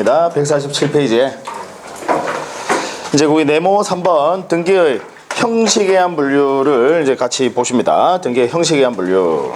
있습니다. 147페이지에 이제 거기 네모 3번 등기의 형식에 의한 분류를 이제 같이 보십니다. 등기의 형식에 의한 분류.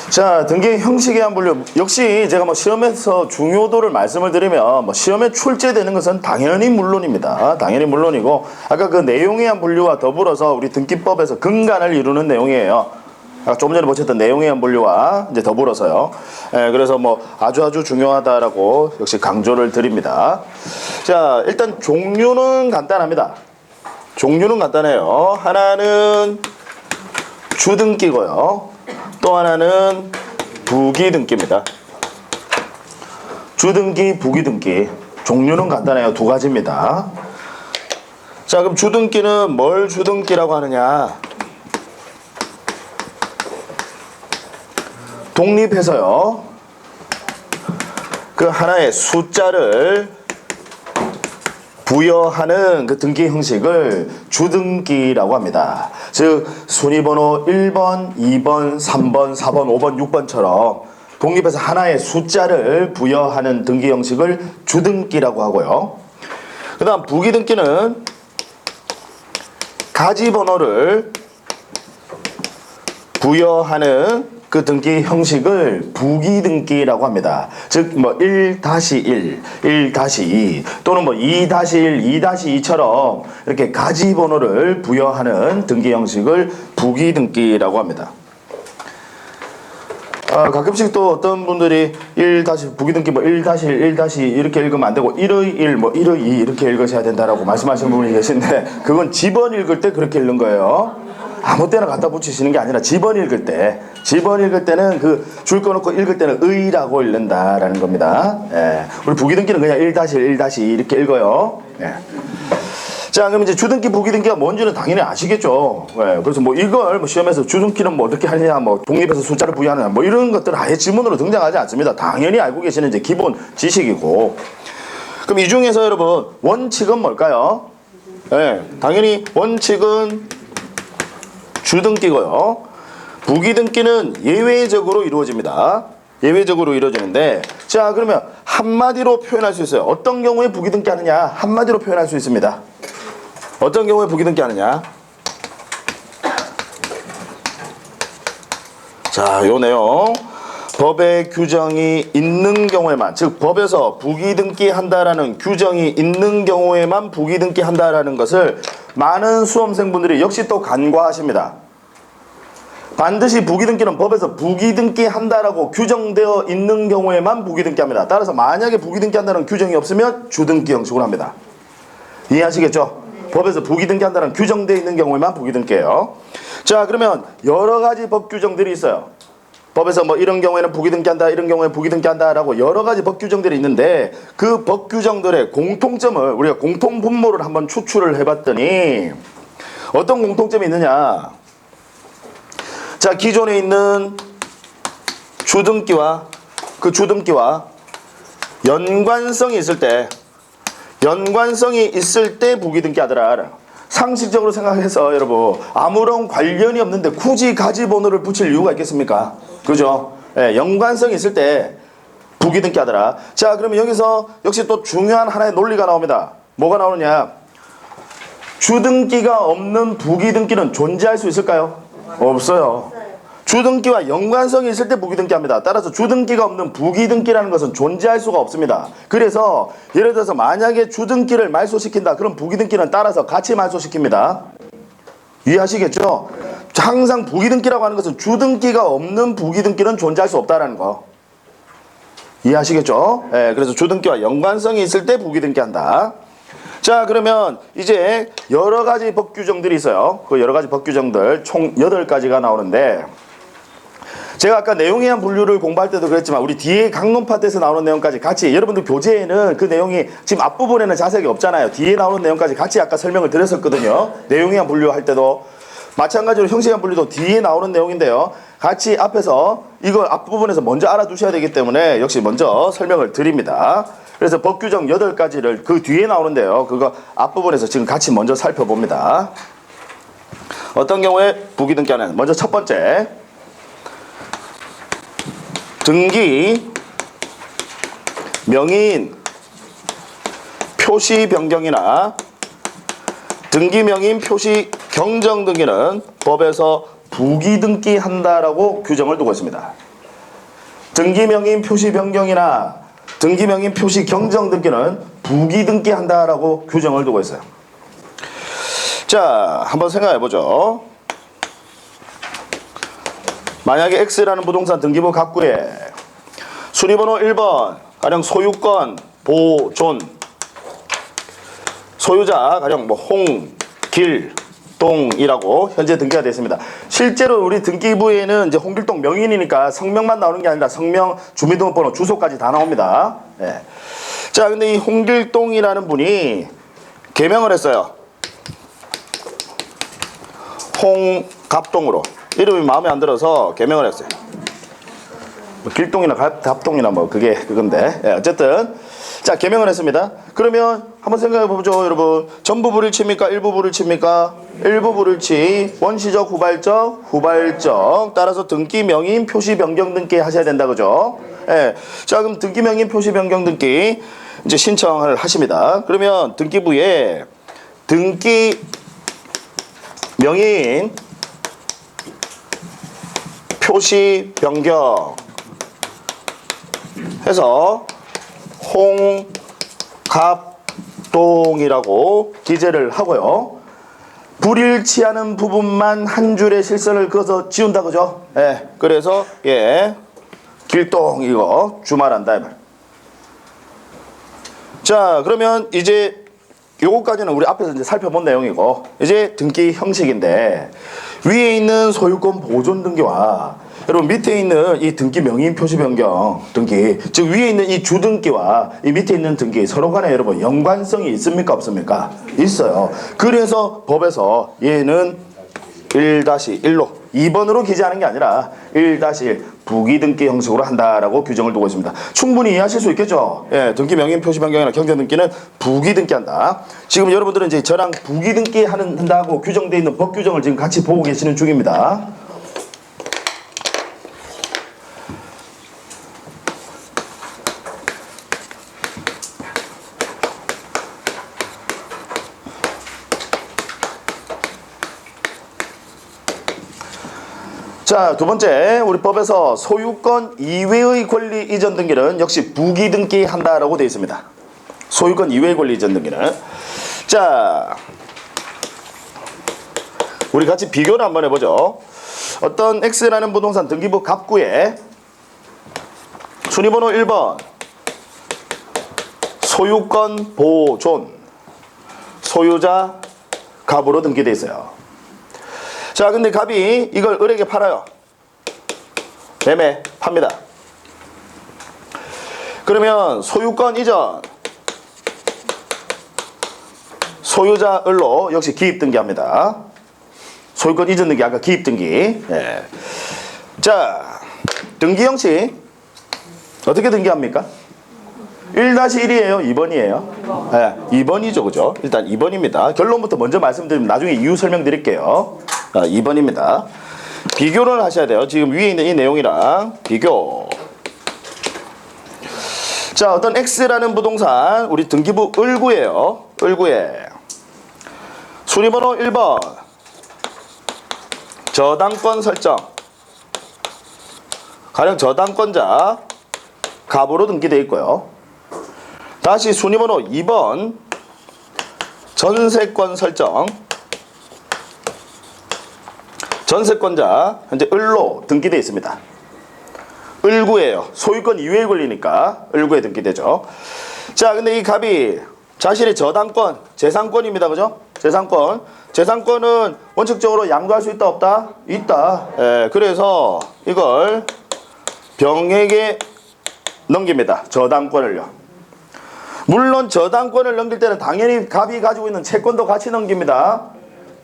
자, 등기 형식에 의한 분류. 역시 제가 뭐 시험에서 중요도를 말씀을 드리면 뭐 시험에 출제되는 것은 당연히 물론입니다. 당연히 물론이고, 아까 그 내용에 의한 분류와 더불어서 우리 등기법에서 근간을 이루는 내용이에요. 아까 조금 전에 보셨던 내용에 의한 분류와 이제 더불어서요. 그래서 뭐 아주 중요하다라고 역시 강조를 드립니다. 자, 일단 종류는 간단합니다. 종류는 간단해요. 하나는 주등기고요. 또 하나는 부기등기입니다. 주등기, 부기등기. 종류는 간단해요. 두 가지입니다. 자, 그럼 주등기는 뭘 주등기라고 하느냐? 독립해서요. 그 하나의 숫자를 부여하는 그 등기 형식을 주등기라고 합니다. 즉 순위번호 1번, 2번, 3번, 4번, 5번, 6번처럼 독립해서 하나의 숫자를 부여하는 등기 형식을 주등기라고 하고요. 그 다음 부기등기는 가지번호를 부여하는 그 등기 형식을 부기등기라고 합니다. 즉 뭐 1-1, 1-2 또는 뭐 2-1, 2-2처럼 이렇게 가지번호를 부여하는 등기 형식을 부기등기라고 합니다. 가끔씩 또 어떤 분들이 부기등기 뭐 1-1, 1-2 이렇게 읽으면 안 되고 1의 1, 뭐 1의 2 이렇게 읽으셔야 된다라고 말씀하시는 분이 계신데, 그건 집원 읽을 때 그렇게 읽는 거예요. 아무 때나 갖다 붙이시는 게 아니라 집원 읽을 때는 그 줄 꺼놓고 읽을 때는 의라고 읽는다라는 겁니다. 우리 부기등기는 그냥 1-1, 1-2 이렇게 읽어요. 자, 그럼 이제 주등기, 부기등기가 뭔지는 당연히 아시겠죠. 그래서 뭐 이걸 뭐 시험에서 주등기는 뭐 어떻게 하느냐, 뭐 독립해서 숫자를 부여하느냐, 뭐 이런 것들은 아예 지문으로 등장하지 않습니다. 당연히 알고 계시는 이제 기본 지식이고. 그럼 이 중에서 여러분 원칙은 뭘까요? 당연히 원칙은 주등기고요. 부기등기는 예외적으로 이루어집니다. 예외적으로 이루어지는데, 자, 그러면 한마디로 표현할 수 있어요. 어떤 경우에 부기등기 하느냐? 한마디로 표현할 수 있습니다. 어떤 경우에 부기등기 하느냐? 자, 요 내용. 법의 규정이 있는 경우에만, 즉 법에서 부기등기 한다라는 규정이 있는 경우에만 부기등기 한다라는 것을 많은 수험생분들이 역시 또 간과하십니다. 반드시 부기등기는 법에서 부기등기 한다라고 규정되어 있는 경우에만 부기등기 합니다. 따라서 만약에 부기등기 한다는 규정이 없으면 주등기 형식으로 합니다. 이해하시겠죠? 법에서 부기등기 한다는 규정되어 있는 경우에만 부기등기예요. 자, 그러면 여러 가지 법 규정들이 있어요. 법에서 뭐 이런 경우에는 부기등기 한다, 이런 경우에 부기등기 한다라고 여러 가지 법 규정들이 있는데, 그 법 규정들의 공통점을 우리가 공통 분모를 한번 추출을 해봤더니 어떤 공통점이 있느냐? 자, 기존에 있는 주등기와 그 주등기와 연관성이 있을 때 부기등기 하더라. 상식적으로 생각해서 여러분 아무런 관련이 없는데 굳이 가지번호를 붙일 이유가 있겠습니까? 그죠? 연관성이 있을 때 부기등기 하더라. 자, 그러면 여기서 역시 또 중요한 하나의 논리가 나옵니다. 뭐가 나오느냐? 주등기가 없는 부기등기는 존재할 수 있을까요? 없어요. 주등기와 연관성이 있을 때 부기등기 합니다. 따라서 주등기가 없는 부기등기라는 것은 존재할 수가 없습니다. 그래서 예를 들어서 만약에 주등기를 말소시킨다, 그럼 부기등기는 따라서 같이 말소시킵니다. 이해하시겠죠? 항상 부기등기라고 하는 것은 주등기가 없는 부기등기는 존재할 수 없다라는 거. 이해하시겠죠? 그래서 주등기와 연관성이 있을 때 부기등기 한다. 자, 그러면 이제 여러 가지 법 규정들이 있어요. 그 여러 가지 법 규정들 총 8가지가 나오는데, 제가 아까 내용에 의한 분류를 공부할 때도 그랬지만 우리 뒤에 강론 파트에서 나오는 내용까지 같이, 여러분들 교재에는 그 내용이 지금 앞부분에는 자세하게 없잖아요. 뒤에 나오는 내용까지 같이 아까 설명을 드렸었거든요. 내용에 의한 분류할 때도 마찬가지로 형식한 분리도 뒤에 나오는 내용인데요. 같이 앞에서 이걸 앞부분에서 먼저 알아두셔야 되기 때문에 역시 먼저 설명을 드립니다. 그래서 법규정 8가지를 그 뒤에 나오는데요. 그거 앞부분에서 지금 같이 먼저 살펴봅니다. 어떤 경우에 부기등기하는, 먼저 첫 번째, 등기, 명의인, 표시 변경이나 등기 명의인 표시 경정 등기는 법에서 부기등기한다라고 규정을 두고 있습니다. 등기 명의인 표시 변경이나 등기 명의인 표시 경정 등기는 부기등기한다라고 규정을 두고 있어요. 자, 한번 생각해 보죠. 만약에 X라는 부동산 등기부 갑구에 순위번호 1번 가령 소유권 보존, 소유자 가령 뭐 홍, 길, 동이라고 현재 등기가 되어 있습니다. 실제로 우리 등기부에는 이제 홍길동 명인이니까 성명만 나오는 게 아니라 성명, 주민등록번호, 주소까지 다 나옵니다. 네. 자, 근데 이 홍길동이라는 분이 개명을 했어요. 홍갑동으로. 이름이 마음에 안 들어서 개명을 했어요. 뭐 길동이나 갑동이나 뭐 그게 그건데. 네, 어쨌든 자, 개명을 했습니다. 그러면 한번 생각해 보죠, 여러분. 전부 불일치입니까? 일부 불일치입니까? 일부 불일치. 원시적, 후발적. 따라서 등기 명의인 표시 변경 등기 하셔야 된다, 그죠? 예. 자, 그럼 등기 명의인 표시 변경 등기 이제 신청을 하십니다. 그러면 등기부에 등기 명의인 표시 변경 해서 홍갑동이라고 기재를 하고요. 불일치하는 부분만 한 줄의 실선을 그어서 지운다, 그죠? 예. 그래서 길동 이거 주말한다 이 말. 자, 그러면 이제 요거까지는 우리 앞에서 이제 살펴본 내용이고, 이제 등기 형식인데 위에 있는 소유권 보존 등기와 여러분 밑에 있는 이 등기 명의인 표시 변경 등기, 즉 위에 있는 이 주등기와 이 밑에 있는 등기 서로 간에 여러분 연관성이 있습니까, 없습니까? 있어요. 그래서 법에서 얘는 1-1로 2번으로 기재하는 게 아니라 1-1 부기등기 형식으로 한다라고 규정을 두고 있습니다. 충분히 이해하실 수 있겠죠? 예, 등기 명의인 표시 변경이나 경정 등기는 부기등기한다. 지금 여러분들은 이제 저랑 부기등기 한다고 규정되어 있는 법 규정을 지금 같이 보고 계시는 중입니다. 자, 두 번째, 우리 법에서 소유권 이외의 권리 이전 등기는 역시 부기등기 한다라고 되어 있습니다. 소유권 이외의 권리 이전 등기는. 자, 우리 같이 비교를 한번 해보죠. 어떤 X라는 부동산 등기부 갑구에 순위번호 1번 소유권 보존, 소유자 갑으로 등기되어 있어요. 자, 근데 갑이 이걸 을에게 팔아요. 매매, 팝니다. 그러면 소유권 이전, 소유자 을로 역시 기입 등기합니다. 소유권 이전 등기, 아까 기입 등기. 예. 자, 등기 형식 어떻게 등기합니까? 1-1이에요? 2번이에요? 네, 2번이죠, 그죠? 일단 2번입니다. 결론부터 먼저 말씀드리면 나중에 이유 설명드릴게요. 2번입니다. 비교를 하셔야 돼요. 지금 위에 있는 이 내용이랑 비교. 자, 어떤 X라는 부동산 우리 등기부 을구예요. 을구에 순위번호 1번 저당권 설정, 가령 저당권자 갑으로 등기되어 있고요. 다시 순위번호 2번 전세권 설정, 전세권자 현재 을로 등기되어 있습니다. 을구예요. 소유권 이외의 권리니까 을구에 등기되죠. 자, 근데 이 갑이 자신의 저당권, 재산권입니다. 그죠? 재산권. 재산권은 원칙적으로 양도할 수 있다, 없다? 있다. 예, 그래서 이걸 병에게 넘깁니다. 저당권을요. 물론 저당권을 넘길 때는 당연히 갑이 가지고 있는 채권도 같이 넘깁니다.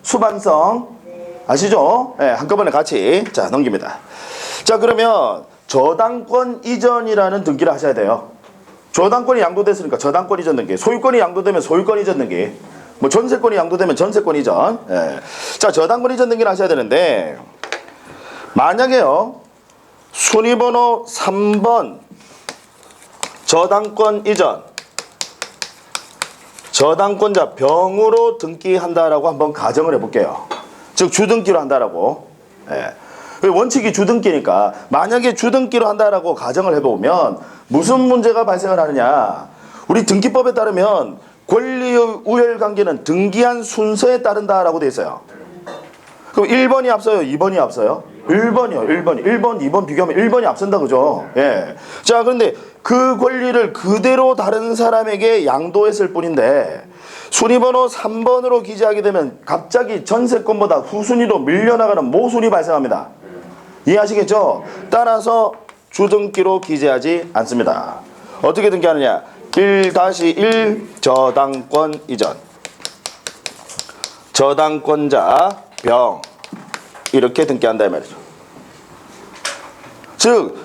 수반성, 아시죠? 네, 한꺼번에 같이 자 넘깁니다. 자 그러면 저당권 이전이라는 등기를 하셔야 돼요. 저당권이 양도됐으니까 저당권 이전 등기, 소유권이 양도되면 소유권 이전 등기, 뭐 전세권이 양도되면 전세권 이전. 예. 자 저당권 이전 등기를 하셔야 되는데 만약에요 순위번호 3번 저당권 이전 저당권자 병으로 등기한다라고 한번 가정을 해볼게요. 즉 주등기로 한다라고. 예. 원칙이 주등기니까 만약에 주등기로 한다라고 가정을 해보면 무슨 문제가 발생을 하느냐. 우리 등기법에 따르면 권리의 우열관계는 등기한 순서에 따른다라고 되어 있어요. 그럼 1번이 앞서요? 2번이 앞서요? 1번이요. 1번, 2번 비교하면 1번이 앞선다 그죠? 예. 자 그런데 그 권리를 그대로 다른 사람에게 양도했을 뿐인데 순위번호 3번으로 기재하게 되면 갑자기 전세권보다 후순위로 밀려나가는 모순이 발생합니다. 이해하시겠죠? 따라서 주등기로 기재하지 않습니다. 어떻게 등기하느냐? 1-1 저당권 이전 저당권자 병 이렇게 등기한다 이 말이죠. 즉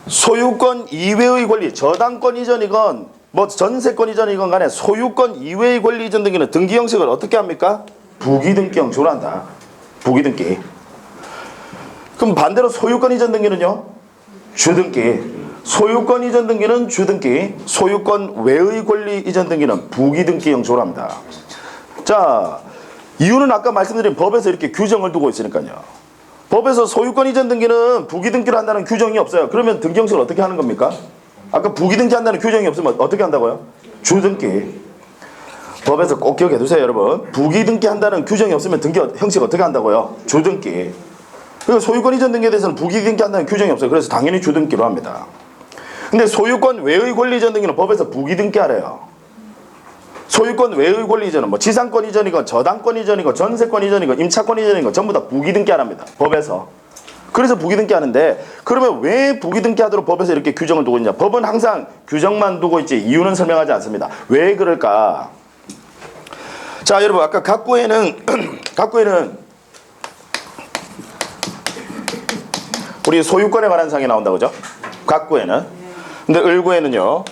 소유권 이외의 권리 저당권 이전이건 뭐 전세권 이전이건 간에 소유권 이외의 권리 이전 등기는 등기 형식을 어떻게 합니까? 부기등기 형식으로 한다. 부기등기. 그럼 반대로 소유권 이전 등기는요? 주등기. 소유권 이전 등기는 주등기, 소유권 외의 권리 이전 등기는 부기등기 형식으로 합니다. 자, 이유는 아까 말씀드린 법에서 이렇게 규정을 두고 있으니까요. 법에서 소유권 이전 등기는 부기등기로 한다는 규정이 없어요. 그러면 등기 형식을 어떻게 하는 겁니까? 아까 부기등기 한다는 규정이 없으면 어떻게 한다고요? 주등기. 법에서 꼭 기억해 두세요, 여러분. 부기등기 한다는 규정이 없으면 등기 형식 어떻게 한다고요? 주등기. 그리고 소유권 이전 등기에 대해서는 부기등기 한다는 규정이 없어요. 그래서 당연히 주등기로 합니다. 근데 소유권 외의 권리 이전 등기는 법에서 부기등기 하래요. 소유권 외의 권리 이전은 뭐 지상권 이전이건 저당권 이전이건 전세권 이전이건 임차권 이전이건 전부 다 부기등기 하랍니다. 법에서. 그래서 부기등기 하는데 그러면 왜 부기등기 하도록 법에서 이렇게 규정을 두고 있냐? 법은 항상 규정만 두고 있지 이유는 설명하지 않습니다. 왜 그럴까? 자 여러분 아까 각구에는 우리 소유권에 관한 사항이 나온다 그죠? 각구에는. 근데 을구에는요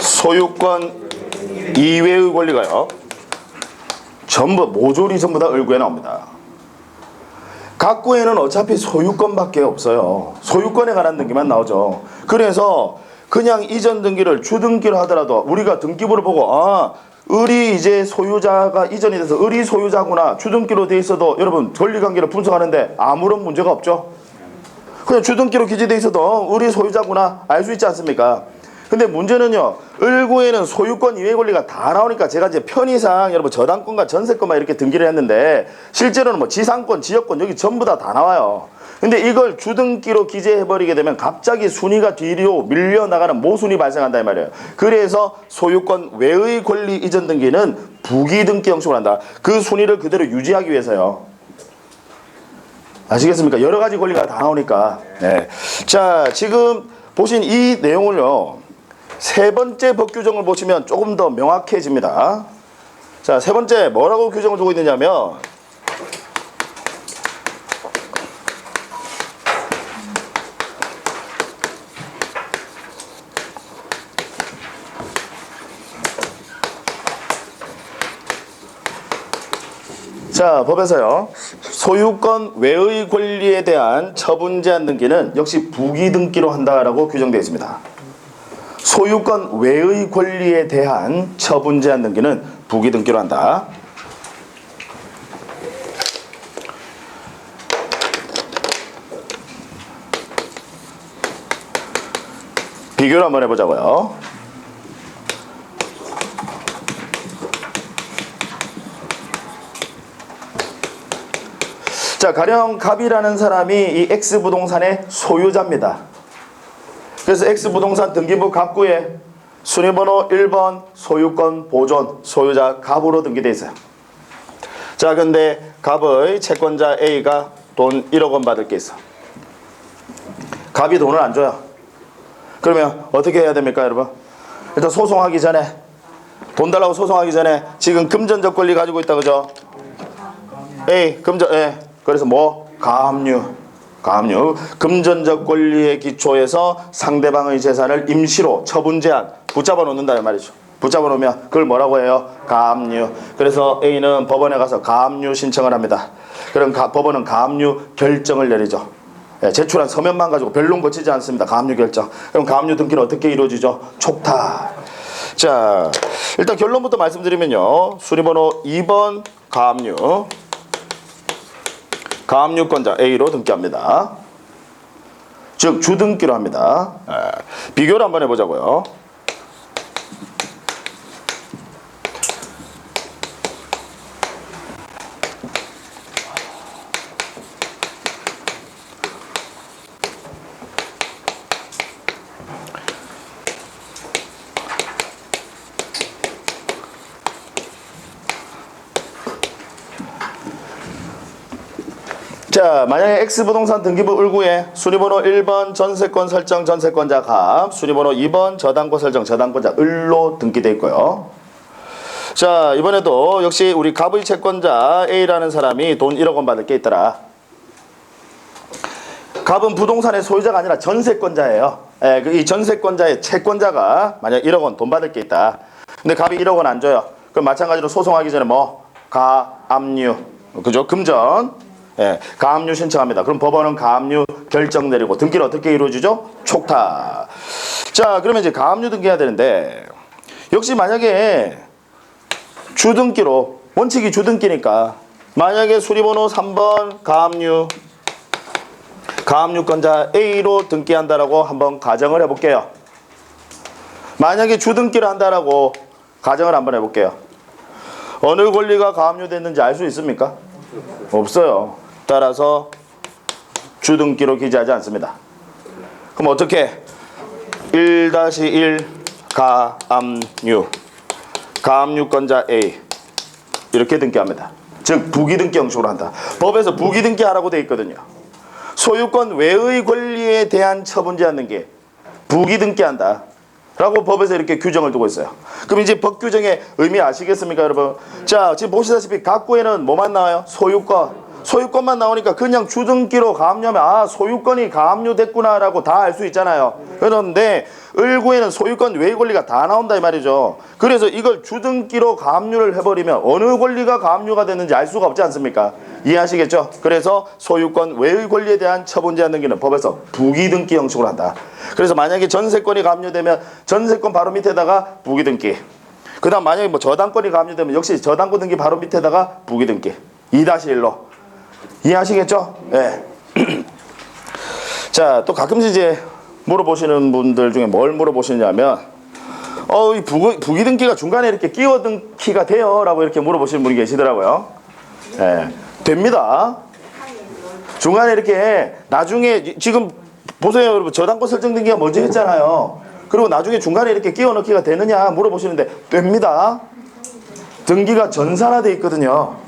소유권 이외의 권리가요 전부 모조리 전부 다 을구에 나옵니다. 각구에는 어차피 소유권밖에 없어요. 소유권에 관한 등기만 나오죠. 그래서 그냥 이전 등기를 주등기로 하더라도 우리가 등기부를 보고 아 을이 이제 소유자가 이전이 돼서 을이 소유자구나 주등기로 돼 있어도 여러분 권리관계를 분석하는데 아무런 문제가 없죠. 그냥 주등기로 기재돼 있어도 을이 소유자구나 알 수 있지 않습니까? 근데 문제는요 을구에는 소유권 이외의 권리가 다 나오니까 제가 이제 편의상 여러분 저당권과 전세권만 이렇게 등기를 했는데 실제로는 뭐 지상권 지역권 여기 전부 다 나와요. 근데 이걸 주등기로 기재해버리게 되면 갑자기 순위가 뒤로 밀려나가는 모순이 발생한다 이 말이에요. 그래서 소유권 외의 권리 이전 등기는 부기등기 형식으로 한다. 그 순위를 그대로 유지하기 위해서요. 아시겠습니까? 여러 가지 권리가 다 나오니까. 네. 자, 지금 보신 이 내용을요. 세 번째 법 규정을 보시면 조금 더 명확해집니다. 자, 세 번째 뭐라고 규정을 두고 있느냐면 자, 법에서요. 소유권 외의 권리에 대한 처분 제한 등기는 역시 부기등기로 한다라고 규정되어 있습니다. 소유권 외의 권리에 대한 처분 제한 등기는 부기등기로 한다. 비교를 한번 해보자고요. 자, 가령 갑이라는 사람이 이 X부동산의 소유자입니다. 그래서 X부동산 등기부 갑구에 순위번호 1번 소유권 보존 소유자 갑으로 등기되어 있어요. 자, 근데 갑의 채권자 A가 돈 1억 원 받을 게 있어. 갑이 돈을 안 줘요. 그러면 어떻게 해야 됩니까, 여러분? 일단 소송하기 전에 돈 달라고 소송하기 전에 지금 금전적 권리 가지고 있다 그죠? A 금전 그래서 뭐 가압류 금전적 권리의 기초에서 상대방의 재산을 임시로 처분 제한 붙잡아 놓는다 말이죠. 붙잡아 놓으면 그걸 뭐라고 해요? 가압류. 그래서 A는 법원에 가서 가압류 신청을 합니다. 그럼 법원은 가압류 결정을 내리죠. 제출한 서면만 가지고 변론 거치지 않습니다. 가압류 결정. 그럼 가압류 등기는 어떻게 이루어지죠? 촉탁. 자, 일단 결론부터 말씀드리면요. 수리번호 2번 가압류권자 A로 등기합니다. 즉 주등기로 합니다. 비교를 한번 해보자고요. 자, 만약에 X부동산 등기부 을구에 수리번호 1번 전세권 설정 전세권자 갑, 수리번호 2번 저당권 설정 저당권자 을로 등기되어 있고요. 자, 이번에도 역시 우리 갑의 채권자 A라는 사람이 돈 1억 원 받을 게 있더라. 갑은 부동산의 소유자가 아니라 전세권자예요. 이 전세권자의 채권자가 만약 1억 원 돈 받을 게 있다. 근데 갑이 1억 원 안 줘요. 그럼 마찬가지로 소송하기 전에 뭐 가압류, 그죠? 금전. 가압류 신청합니다. 그럼 법원은 가압류 결정 내리고 등기를 어떻게 이루어지죠? 촉탁. 자, 그러면 이제 가압류 등기해야 되는데 역시 만약에 주등기로 원칙이 주등기니까 만약에 수리번호 3번 가압류권자 A로 등기한다라고 한번 가정을 해볼게요. 만약에 주등기를 한다라고 가정을 한번 해볼게요. 어느 권리가 가압류됐는지 알 수 있습니까? 없어요. 따라서 주등기로 기재하지 않습니다. 그럼 어떻게? 1-1 가압류권자 A 이렇게 등기합니다. 즉 부기등기 형식으로 한다. 법에서 부기등기하라고 되어 있거든요. 소유권 외의 권리에 대한 처분제한 등기 부기등기한다 라고 법에서 이렇게 규정을 두고 있어요. 그럼 이제 법 규정의 의미 아시겠습니까, 여러분? 자, 지금 보시다시피 갑구에는 뭐만 나와요? 소유권만 나오니까 그냥 주등기로 가압류하면 소유권이 가압류됐구나 라고 다 알 수 있잖아요. 그런데 을구에는 소유권 외의 권리가 다 나온다 이 말이죠. 그래서 이걸 주등기로 가압류를 해버리면 어느 권리가 가압류가 됐는지 알 수가 없지 않습니까? 이해하시겠죠? 그래서 소유권 외의 권리에 대한 처분 제한 등기는 법에서 부기등기 형식으로 한다. 그래서 만약에 전세권이 가압류되면 전세권 바로 밑에다가 부기등기, 그 다음 만약에 뭐 저당권이 가압류되면 역시 저당권 등기 바로 밑에다가 부기등기 2-1로. 이해하시겠죠? 네. 자, 또 가끔씩 이제 물어보시는 분들 중에 뭘 물어보시냐면 이 부기등기가 중간에 이렇게 끼워 등기가 돼요? 라고 이렇게 물어보시는 분이 계시더라고요. 네. 됩니다. 중간에 이렇게 나중에 지금 보세요, 여러분. 저당권 설정 등기가 먼저 했잖아요. 그리고 나중에 중간에 이렇게 끼워 넣기가 되느냐 물어보시는데 됩니다. 등기가 전산화되어 있거든요.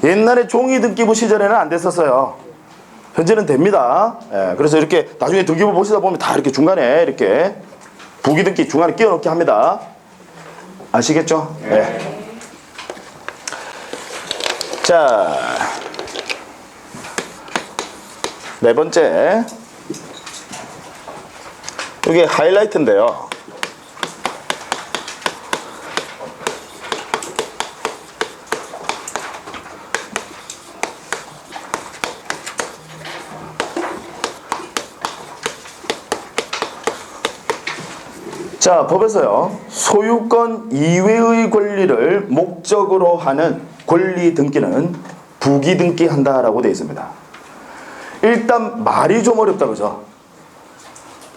옛날에 종이 등기부 시절에는 안 됐었어요. 현재는 됩니다. 그래서 이렇게 나중에 등기부 보시다 보면 다 이렇게 중간에 이렇게 부기등기 중간에 끼워 넣기 합니다. 아시겠죠? 네. 자, 네 번째. 이게 하이라이트인데요. 자, 법에서요. 소유권 이외의 권리를 목적으로 하는 권리 등기는 부기등기한다라고 되어 있습니다. 일단 말이 좀 어렵다, 그죠?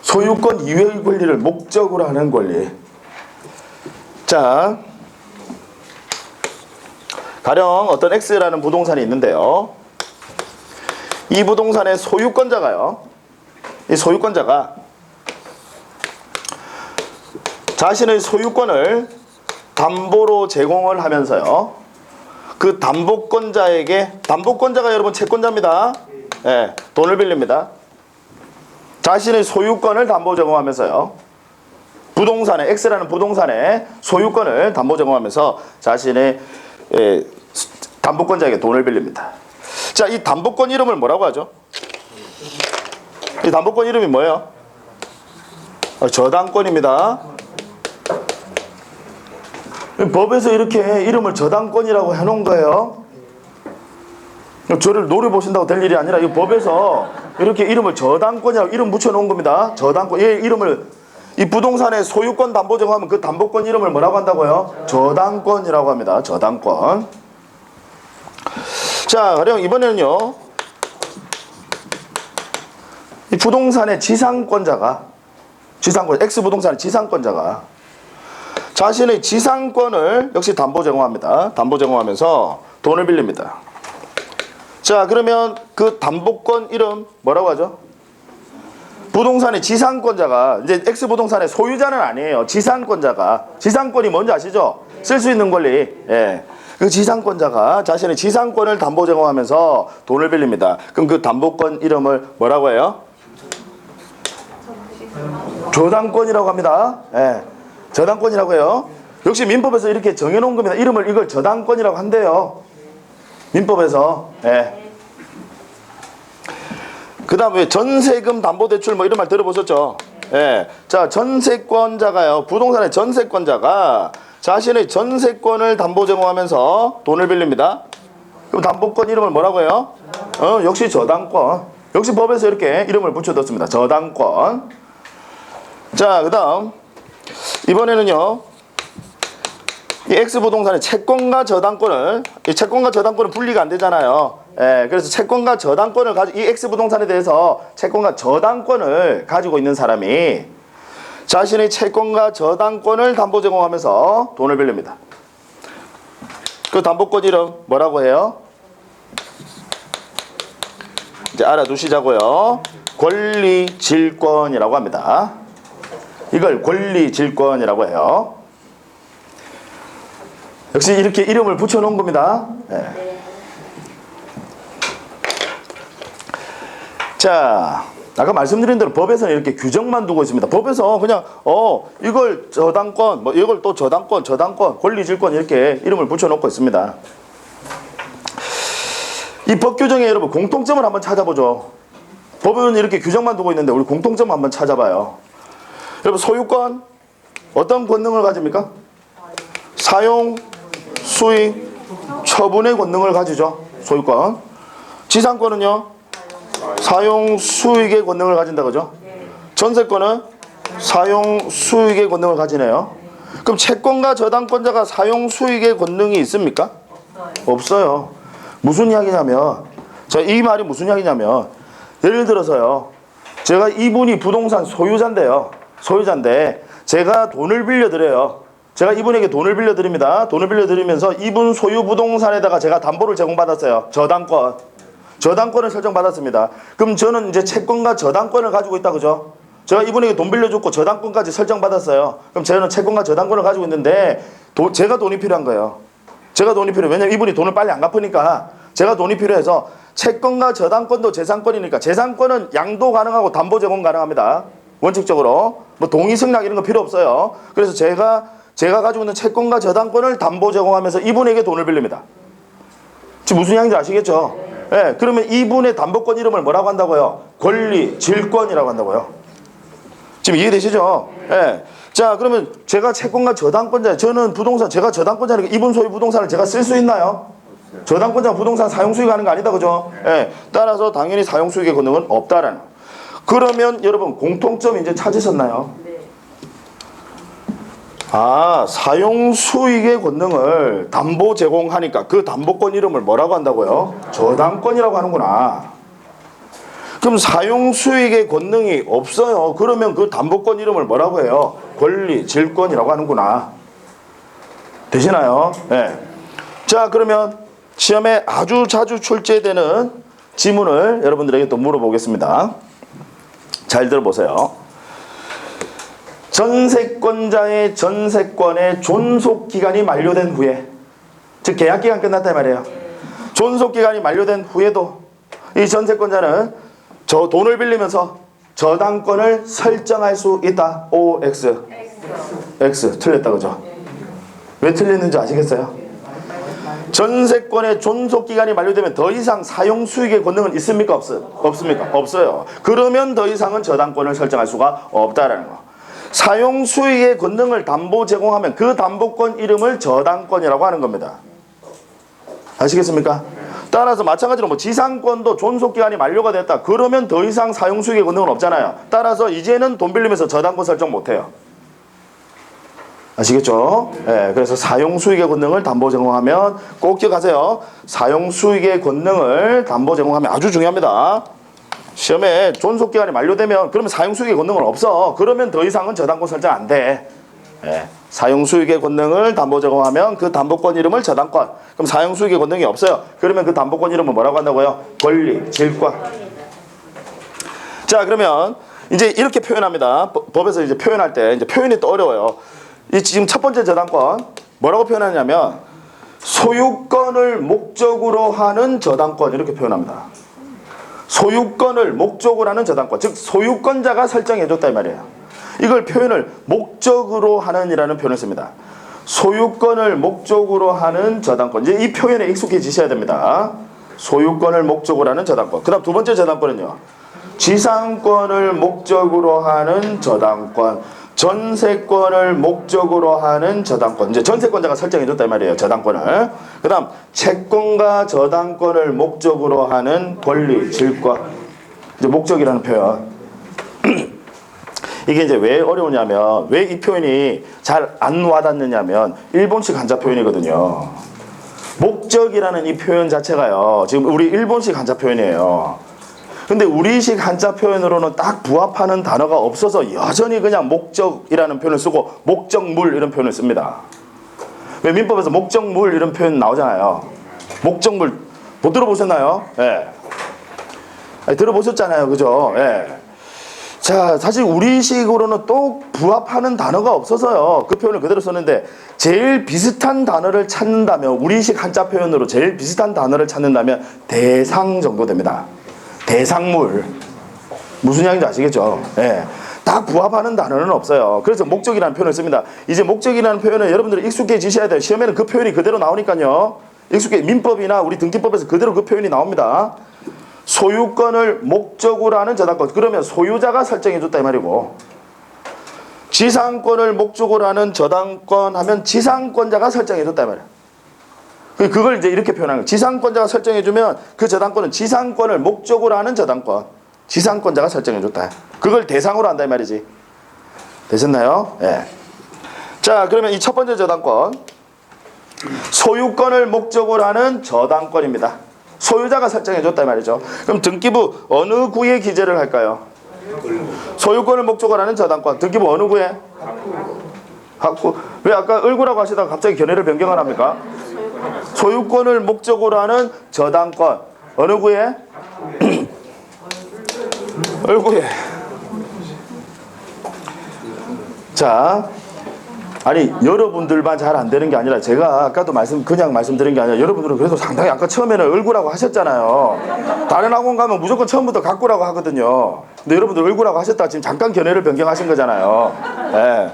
소유권 이외의 권리를 목적으로 하는 권리. 자, 가령 어떤 X라는 부동산이 있는데요. 이 부동산의 소유권자가요. 이 소유권자가 자신의 소유권을 담보로 제공을 하면서요. 그 담보권자가 여러분 채권자입니다. 네, 돈을 빌립니다. 자신의 소유권을 담보 제공하면서요. 부동산에 X라는 부동산에 소유권을 담보 제공하면서 자신의 담보권자에게 돈을 빌립니다. 자, 이 담보권 이름을 뭐라고 하죠? 이 담보권 이름이 뭐예요? 저당권입니다. 법에서 이렇게 이름을 저당권이라고 해놓은 거예요. 저를 노려보신다고 될 일이 아니라 이 법에서 이렇게 이름을 저당권이라고 이름 붙여놓은 겁니다. 저당권. 이 이름을 이 부동산의 소유권 담보 제공하면 그 담보권 이름을 뭐라고 한다고요? 저당권이라고 합니다. 저당권. 자, 가령 이번에는요. 이 부동산의 지상권자가 X부동산의 지상권자가 자신의 지상권을 역시 담보 제공합니다. 담보 제공하면서 돈을 빌립니다. 자, 그러면 그 담보권 이름 뭐라고 하죠? 부동산의 지상권자가 이제 X부동산의 소유자는 아니에요. 지상권이 뭔지 아시죠? 쓸 수 있는 권리. 예. 그 지상권자가 자신의 지상권을 담보 제공하면서 돈을 빌립니다. 그럼 그 담보권 이름을 뭐라고 해요? 저당권이라고 합니다. 예. 저당권이라고 해요. 역시 민법에서 이렇게 정해놓은 겁니다. 이걸 저당권이라고 한대요. 민법에서. 예. 그 다음에 전세금 담보대출 뭐 이런 말 들어보셨죠? 예. 자, 전세권자가요. 부동산의 전세권자가 자신의 전세권을 담보 제공하면서 돈을 빌립니다. 그럼 담보권 이름을 뭐라고 해요? 역시 저당권. 역시 법에서 이렇게 이름을 붙여뒀습니다. 저당권. 자, 그 다음 이번에는요. 이 X부동산의 채권과 저당권을 이 채권과 저당권은 분리가 안 되잖아요. 예, 그래서 채권과 저당권을 이 X부동산에 대해서 채권과 저당권을 가지고 있는 사람이 자신의 채권과 저당권을 담보 제공하면서 돈을 빌립니다. 그 담보권 이름 뭐라고 해요? 이제 알아두시자고요. 권리질권이라고 합니다. 이걸 권리질권이라고 해요. 역시 이렇게 이름을 붙여놓은 겁니다. 네. 자, 아까 말씀드린 대로 법에서는 이렇게 규정만 두고 있습니다. 법에서 그냥 이걸 저당권, 뭐 이걸 또 저당권, 권리질권 이렇게 이름을 붙여놓고 있습니다. 이 법 규정에 여러분 공통점을 한번 찾아보죠. 법은 이렇게 규정만 두고 있는데 우리 공통점 한번 찾아봐요. 여러분 소유권 어떤 권능을 가집니까? 사용, 수익, 처분의 권능을 가지죠. 소유권. 지상권은요? 사용, 수익의 권능을 가진다 그죠? 전세권은 사용, 수익의 권능을 가지네요. 그럼 채권과 저당권자가 사용, 수익의 권능이 있습니까? 없어요. 무슨 이야기냐면 이 말이 무슨 이야기냐면 예를 들어서요. 제가 이분이 부동산 소유자인데 제가 돈을 빌려드려요. 제가 이분에게 돈을 빌려드립니다. 돈을 빌려드리면서 이분 소유 부동산에다가 제가 담보를 제공받았어요. 저당권을 설정받았습니다. 그럼 저는 이제 채권과 저당권을 가지고 있다 그죠? 제가 이분에게 돈 빌려줬고 저당권까지 설정받았어요. 그럼 저는 채권과 저당권을 가지고 있는데 제가 돈이 필요한 거예요. 제가 돈이 필요해요. 왜냐면 이분이 돈을 빨리 안 갚으니까 제가 돈이 필요해서 채권과 저당권도 재산권이니까 재산권은 양도 가능하고 담보 제공 가능합니다. 원칙적으로 뭐 동의 승낙 이런 거 필요 없어요. 그래서 제가 가지고 있는 채권과 저당권을 담보 제공하면서 이분에게 돈을 빌립니다. 지금 무슨 이야기인지 아시겠죠? 예, 그러면 이분의 담보권 이름을 뭐라고 한다고요? 권리질권이라고 한다고요. 지금 이해되시죠? 예. 자, 그러면 제가 채권과 저당권자, 저는 부동산, 제가 저당권자니까 이분 소유 부동산을 제가 쓸 수 있나요? 저당권자가 부동산 사용 수익하는 거 아니다, 그죠? 예. 따라서 당연히 사용 수익의 권능은 없다라는. 그러면 여러분 공통점 이제 찾으셨나요? 아, 사용 수익의 권능을 담보 제공하니까 그 담보권 이름을 뭐라고 한다고요? 저당권이라고 하는구나. 그럼 사용 수익의 권능이 없어요. 그러면 그 담보권 이름을 뭐라고 해요? 권리질권이라고 하는구나. 되시나요? 네. 자, 그러면 시험에 아주 자주 출제되는 지문을 여러분들에게 또 물어보겠습니다. 잘 들어보세요. 전세권자의 전세권의 존속기간이 만료된 후에, 즉 계약기간 끝났단 말이에요. 존속기간이 만료된 후에도 이 전세권자는 저 돈을 빌리면서 저당권을 설정할 수 있다. O, X. X 틀렸다 그죠? 왜 틀렸는지 아시겠어요? 전세권의 존속기간이 만료되면 더 이상 사용 수익의 권능은 있습니까? 없습니까? 없어요. 그러면 더 이상은 저당권을 설정할 수가 없다라는 거. 사용 수익의 권능을 담보 제공하면 그 담보권 이름을 저당권이라고 하는 겁니다. 아시겠습니까? 따라서 마찬가지로 뭐 지상권도 존속기간이 만료가 됐다. 그러면 더 이상 사용 수익의 권능은 없잖아요. 따라서 이제는 돈 빌리면서 저당권 설정 못해요. 아시겠죠? 네, 그래서 사용수익의 권능을 담보 제공하면 꼭 기억하세요. 사용수익의 권능을 담보 제공하면 아주 중요합니다. 시험에 존속기간이 만료되면 그러면 사용수익의 권능은 없어. 그러면 더 이상은 저당권 설정 안 돼. 네, 사용수익의 권능을 담보 제공하면 그 담보권 이름을 저당권. 그럼 사용수익의 권능이 없어요. 그러면 그 담보권 이름은 뭐라고 한다고요? 권리, 질권. 자, 그러면 이제 이렇게 표현합니다. 법에서 이제 표현할 때 이제 표현이 또 어려워요. 이 지금 첫 번째 저당권 뭐라고 표현하냐면 소유권을 목적으로 하는 저당권 이렇게 표현합니다. 소유권을 목적으로 하는 저당권, 즉 소유권자가 설정해줬다 이 말이에요. 이걸 표현을 목적으로 하는이라는 표현을 씁니다. 소유권을 목적으로 하는 저당권. 이제 이 표현에 익숙해지셔야 됩니다. 소유권을 목적으로 하는 저당권. 그 다음 두 번째 저당권은요, 지상권을 목적으로 하는 저당권. 전세권을 목적으로 하는 저당권. 이제 전세권자가 설정해줬다 이 말이에요. 저당권을. 그 다음 채권과 저당권을 목적으로 하는 권리, 질권. 이제 목적이라는 표현. 이게 이제 왜 어려우냐면, 왜 이 표현이 잘 안 와닿느냐면 일본식 한자 표현이거든요. 목적이라는 이 표현 자체가요, 지금 우리 일본식 한자 표현이에요. 근데 우리식 한자 표현으로는 딱 부합하는 단어가 없어서 여전히 그냥 목적이라는 표현을 쓰고 목적물 이런 표현을 씁니다. 왜 민법에서 목적물 이런 표현 나오잖아요. 목적물 못 들어보셨나요? 예. 아니, 들어보셨잖아요. 그죠? 예. 자, 사실 우리식으로는 또 부합하는 단어가 없어서요, 그 표현을 그대로 썼는데, 제일 비슷한 단어를 찾는다면, 우리식 한자 표현으로 제일 비슷한 단어를 찾는다면 대상 정도 됩니다. 대상물. 무슨 이야기인지 아시겠죠? 예. 딱 부합하는 단어는 없어요. 그래서 목적이라는 표현을 씁니다. 이제 목적이라는 표현은 여러분들이 익숙해지셔야 돼요. 시험에는 그 표현이 그대로 나오니까요. 민법이나 우리 등기법에서 그대로 그 표현이 나옵니다. 소유권을 목적으로 하는 저당권. 그러면 소유자가 설정해줬다 이 말이고, 지상권을 목적으로 하는 저당권 하면 지상권자가 설정해줬다 이 말이에요. 그걸 이제 이렇게 표현하는 거예요. 지상권자가 설정해주면 그 저당권은 지상권을 목적으로 하는 저당권. 지상권자가 설정해줬다. 그걸 대상으로 한다 이 말이지. 되셨나요? 예. 자, 그러면 이 첫 번째 저당권, 소유권을 목적으로 하는 저당권입니다. 소유자가 설정해줬다 이 말이죠. 그럼 등기부 어느 구에 기재를 할까요? 소유권을 목적으로 하는 저당권. 등기부 어느 구에? 학구. 왜 아까 을구라고 하시다가 갑자기 견해를 변경을 합니까? 소유권을 목적으로 하는 저당권. 어느 구에? 을구에. 자, 아니 여러분들만 잘 안 되는 게 아니라, 제가 아까도 그냥 말씀드린 게 아니라 여러분들은 그래도 상당히 아까 처음에는 을구라고 하셨잖아요. 다른 학원 가면 무조건 처음부터 각구라고 하거든요. 근데 여러분들 을구라고 하셨다가 지금 잠깐 견해를 변경하신 거잖아요. 네.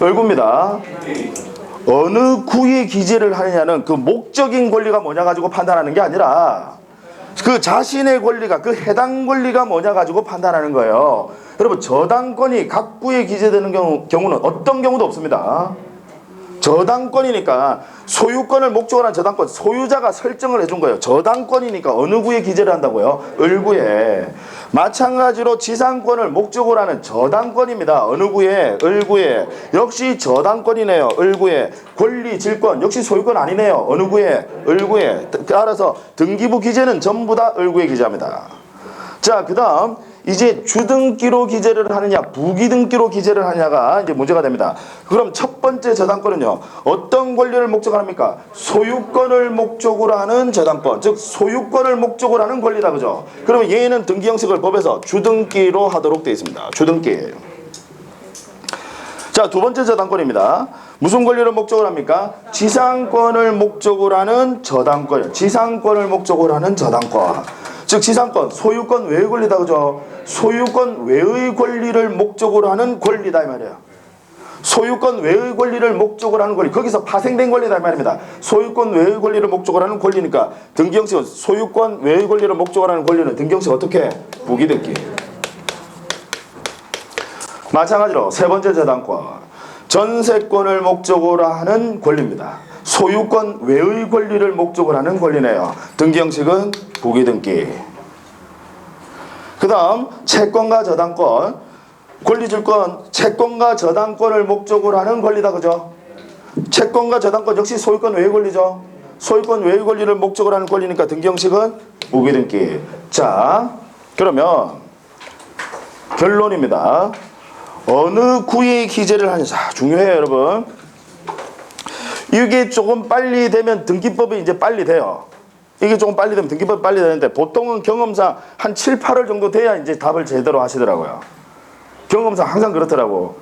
을구입니다. 어느 구에 기재를 하느냐는 그 목적인 권리가 뭐냐 가지고 판단하는 게 아니라 그 자신의 권리가, 그 해당 권리가 뭐냐 가지고 판단하는 거예요. 여러분, 저당권이 각 구에 기재되는 경우는 어떤 경우도 없습니다. 저당권이니까, 소유권을 목적으로 한 저당권, 소유자가 설정을 해준 거예요. 저당권이니까 어느 구에 기재를 한다고요? 을구에. 마찬가지로 지상권을 목적으로 하는 저당권입니다. 어느 구에? 을구에. 역시 저당권이네요. 을구에. 권리, 질권 역시 소유권 아니네요. 어느 구에? 을구에. 따라서 등기부 기재는 전부 다 을구에 기재합니다. 자, 그 다음 이제 주등기로 기재를 하느냐 부기등기로 기재를 하느냐가 이제 문제가 됩니다. 그럼 첫 번째 저당권은요, 어떤 권리를 목적으로 합니까? 소유권을 목적으로 하는 저당권, 즉 소유권을 목적으로 하는 권리다, 그죠? 그러면 얘는 등기 형식을 법에서 주등기로 하도록 되어 있습니다. 주등기. 자, 두 번째 저당권입니다. 무슨 권리를 목적으로 합니까? 지상권을 목적으로 하는 저당권. 지상권을 목적으로 하는 저당권. 즉 지상권, 소유권 외의 권리다, 그죠? 소유권 외의 권리를 목적으로 하는 권리다 이 말이에요. 소유권 외의 권리를 목적으로 하는 권리. 거기서 파생된 권리다 말입니다. 소유권 외의 권리를 목적으로 하는 권리니까 등기형식은 소유권 외의 권리를 목적으로 하는 권리는 등기형식 어떻게? 부기등기. 마찬가지로 세 번째 저당권. 전세권을 목적으로 하는 권리입니다. 소유권 외의 권리를 목적으로 하는 권리네요. 등기형식은 부기등기. 그 다음 채권과 저당권. 권리질권, 채권과 저당권을 목적으로 하는 권리다. 그죠? 채권과 저당권 역시 소유권 외의 권리죠. 소유권 외의 권리를 목적으로 하는 권리니까 등기형식은 부기등기. 자, 그러면 결론입니다. 어느 구의 기재를 하느냐. 중요해요, 여러분. 이게 조금 빨리 되면 등기법이 이제 빨리 돼요. 이게 조금 빨리 되면 등기법이 빨리 되는데 보통은 경험상 한 7, 8월 정도 돼야 이제 답을 제대로 하시더라고요. 경험상 항상 그렇더라고.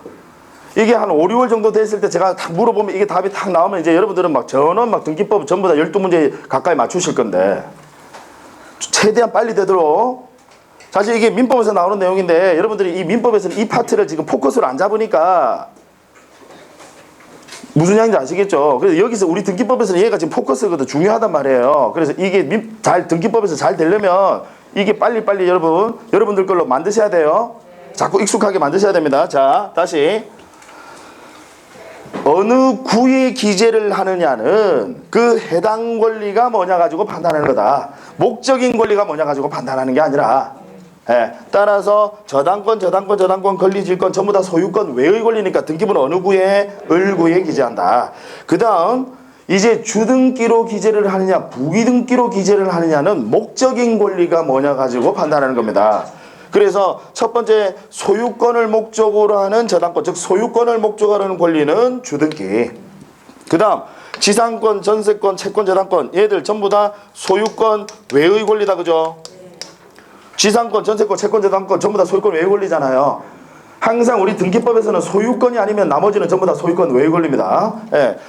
이게 한 5, 6월 정도 됐을 때 제가 딱 물어보면 이게 답이 딱 나오면 이제 여러분들은 막 전원 막 등기법 전부 다 12문제 가까이 맞추실 건데 최대한 빨리 되도록. 사실 이게 민법에서 나오는 내용인데 여러분들이 이 민법에서는 이 파트를 지금 포커스로 안 잡으니까 무슨 양인지 아시겠죠? 그래서 여기서 우리 등기법에서는 얘가 지금 포커스가 중요하단 말이에요. 그래서 이게 등기법에서 잘 되려면 이게 빨리빨리 여러분들 걸로 만드셔야 돼요. 자꾸 익숙하게 만드셔야 됩니다. 자, 다시. 어느 구의 기재를 하느냐는 그 해당 권리가 뭐냐 가지고 판단하는 거다. 목적인 권리가 뭐냐 가지고 판단하는 게 아니라. 따라서 저당권, 권리질권 전부 다 소유권 외의 권리니까 등기부는 어느 구에? 을구에 기재한다. 그 다음 이제 주등기로 기재를 하느냐 부기등기로 기재를 하느냐는 목적인 권리가 뭐냐 가지고 판단하는 겁니다. 그래서 첫 번째 소유권을 목적으로 하는 저당권, 즉 소유권을 목적으로 하는 권리는 주등기. 그 다음 지상권, 전세권, 채권, 저당권 얘들 전부 다 소유권 외의 권리다. 그죠? 지상권, 전세권, 채권, 저당권 전부 다 소유권 외의 권리잖아요. 항상 우리 등기법에서는 소유권이 아니면 나머지는 전부 다 소유권 외의 권리입니다.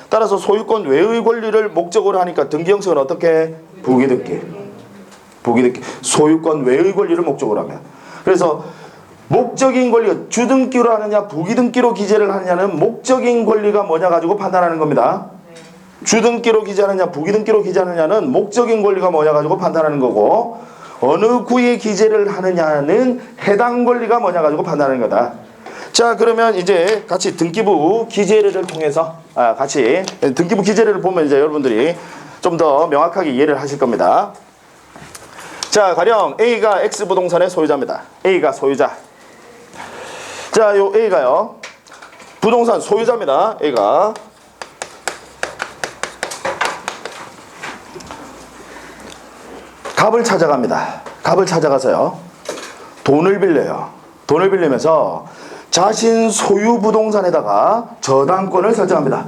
따라서 소유권 외의 권리를 목적으로 하니까 등기형식은 어떻게? 부기등기. 소유권 외의 권리를 목적으로 하면. 그래서 목적인 권리가 주등기로 하느냐 부기등기로 기재를 하느냐는 목적인 권리가 뭐냐 가지고 판단하는 겁니다. 주등기로 기재하느냐 부기등기로 기재하느냐는 목적인 권리가 뭐냐 가지고 판단하는 거고 어느 구에 기재를 하느냐는 해당 권리가 뭐냐 가지고 판단하는 거다. 자, 그러면 이제 같이 등기부 기재례를 통해서 같이 등기부 기재례를 보면 이제 여러분들이 좀 더 명확하게 이해를 하실 겁니다. 자, 가령 A가 X 부동산의 소유자입니다. A가 소유자. 자, 요 A가요. 부동산 소유자입니다. A가. 갑을 찾아갑니다. 갑을 찾아가서요. 돈을 빌려요. 돈을 빌리면서 자신 소유 부동산에다가 저당권을 설정합니다.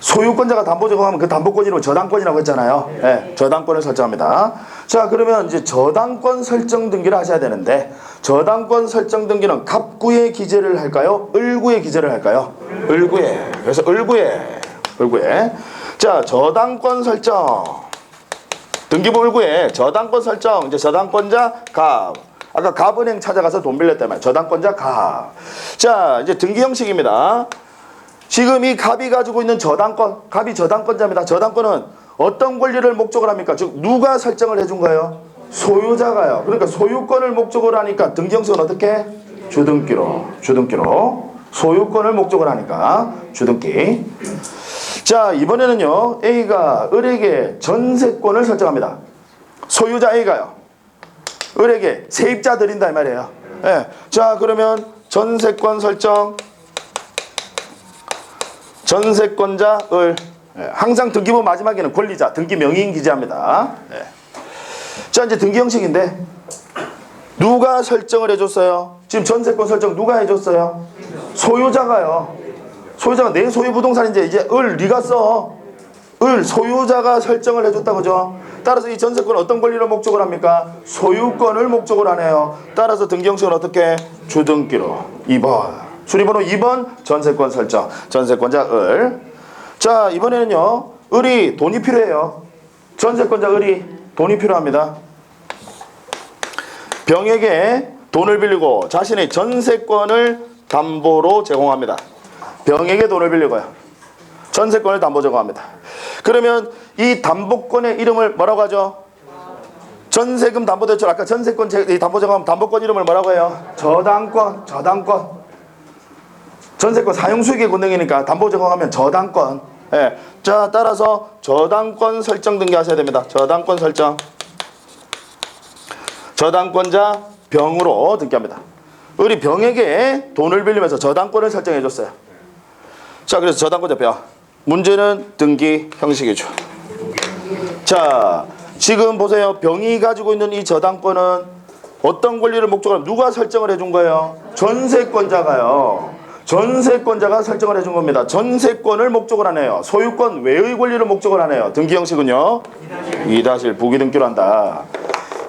소유권자가 담보 제공하면 그 담보권 이름을 저당권이라고 했잖아요. 저당권을 설정합니다. 자, 그러면 이제 저당권 설정 등기를 하셔야 되는데 저당권 설정 등기는 갑구에 기재를 할까요? 을구에 기재를 할까요? 을구에. 그래서 을구에. 자, 저당권 설정. 등기부 을구에 저당권 설정. 이제 저당권자 갑. 아까 갑은행 찾아가서 돈 빌렸단 말이에요. 저당권자 갑. 자, 이제 등기 형식입니다. 지금 이 갑이 가지고 있는 저당권, 갑이 저당권자입니다. 저당권은 어떤 권리를 목적으로 합니까? 즉 누가 설정을 해준 거예요? 소유자가요. 그러니까 소유권을 목적으로 하니까 등기 형식은 어떻게? 주등기로. 소유권을 목적으로 하니까 주등기. 자, 이번에는요. A가 을에게 전세권을 설정합니다. 소유자 A가요. 을에게 세입자 드린다 이 말이에요. 자, 그러면 전세권 설정. 전세권자 을. 항상 등기부 마지막에는 권리자, 등기 명의인 기재합니다. 자, 이제 등기 형식인데 누가 설정을 해줬어요? 지금 전세권 설정 누가 해줬어요? 소유자가요. 소유자가 내 소유 부동산인데 이제 을 네가 써. 을 소유자가 설정을 해줬다. 그죠? 따라서 이 전세권은 어떤 권리를 목적으로 합니까? 소유권을 목적으로 하네요. 따라서 등기 형식은 어떻게? 주등기로. 2번. 수리번호 2번 전세권 설정. 전세권자 을. 자, 이번에는요. 을이 돈이 필요해요. 전세권자 을이 돈이 필요합니다. 병에게 돈을 빌리고 자신의 전세권을 담보로 제공합니다. 병에게 돈을 빌리고요. 전세권을 담보 제공합니다. 그러면 이 담보권의 이름을 뭐라고 하죠? 전세금 담보대출. 아까 전세권 담보 제공하면 담보권 이름을 뭐라고 해요? 저당권. 전세권 사용수익의 권능이니까 담보 제공하면 저당권. 예. 자, 따라서 저당권 설정 등기하셔야 됩니다. 저당권 설정. 저당권자 병으로 등기합니다. 우리 병에게 돈을 빌리면서 저당권을 설정해 줬어요. 자, 그래서 저당권자 병. 문제는 등기 형식이죠. 자, 지금 보세요. 병이 가지고 있는 이 저당권은 어떤 권리를 목적으로 누가 설정을 해준 거예요? 전세권자가요. 전세권자가 설정을 해준 겁니다. 전세권을 목적으로 하네요. 소유권 외의 권리를 목적으로 하네요. 등기 형식은요? 2-1 부기등기로 한다.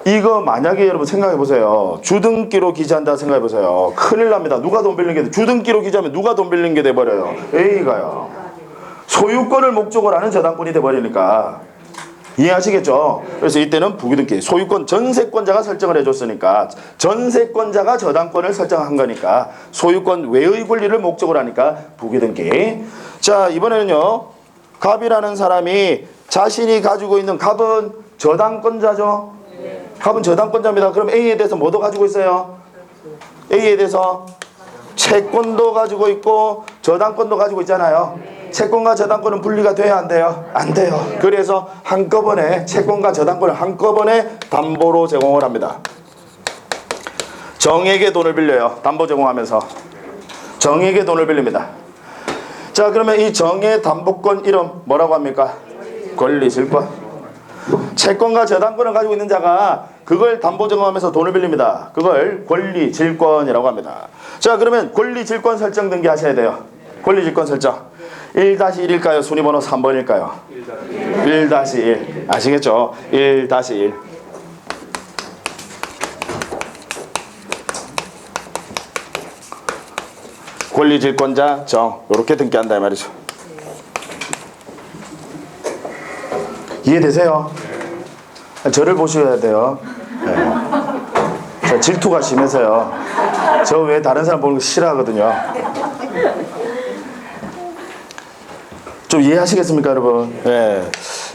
이거 만약에 여러분 생각해 보세요. 주등기로 기재한다 생각해 보세요. 큰일 납니다. 누가 돈 빌린 게 돼? 주등기로 기재하면 누가 돈 빌린 게 돼버려요? A가요. 소유권을 목적으로 하는 저당권이 돼버리니까. 이해하시겠죠? 그래서 이때는 부기등기, 소유권 전세권자가 설정을 해줬으니까 전세권자가 저당권을 설정한 거니까 소유권 외의 권리를 목적으로 하니까 부기등기. 자, 이번에는요, 갑이라는 사람이 자신이 가지고 있는 갑은 저당권자죠. 갑은 저당권자입니다. 그럼 A에 대해서 뭐도 가지고 있어요? A에 대해서 채권도 가지고 있고 저당권도 가지고 있잖아요. 채권과 저당권은 분리가 돼야 안 돼요? 안 돼요. 그래서 한꺼번에 채권과 저당권을 한꺼번에 담보로 제공을 합니다. 정에게 돈을 빌려요. 담보 제공하면서 정에게 돈을 빌립니다. 자, 그러면 이 정의 담보권 이름 뭐라고 합니까? 권리질권. 채권과 저당권을 가지고 있는 자가 그걸 담보 제공하면서 돈을 빌립니다. 그걸 권리질권이라고 합니다. 자, 그러면 권리질권 설정 등기 하셔야 돼요. 권리질권 설정. 1-1일까요? 순위번호 3번일까요? 1-1. 아시겠죠? 1-1. 권리질권자 정. 요렇게 등기한다 이 말이죠. 이해되세요? 저를 보셔야 돼요. 네. 저 질투가 심해서요. 저 외에 다른 사람 보는 거 싫어하거든요. 좀 이해하시겠습니까, 여러분? 네.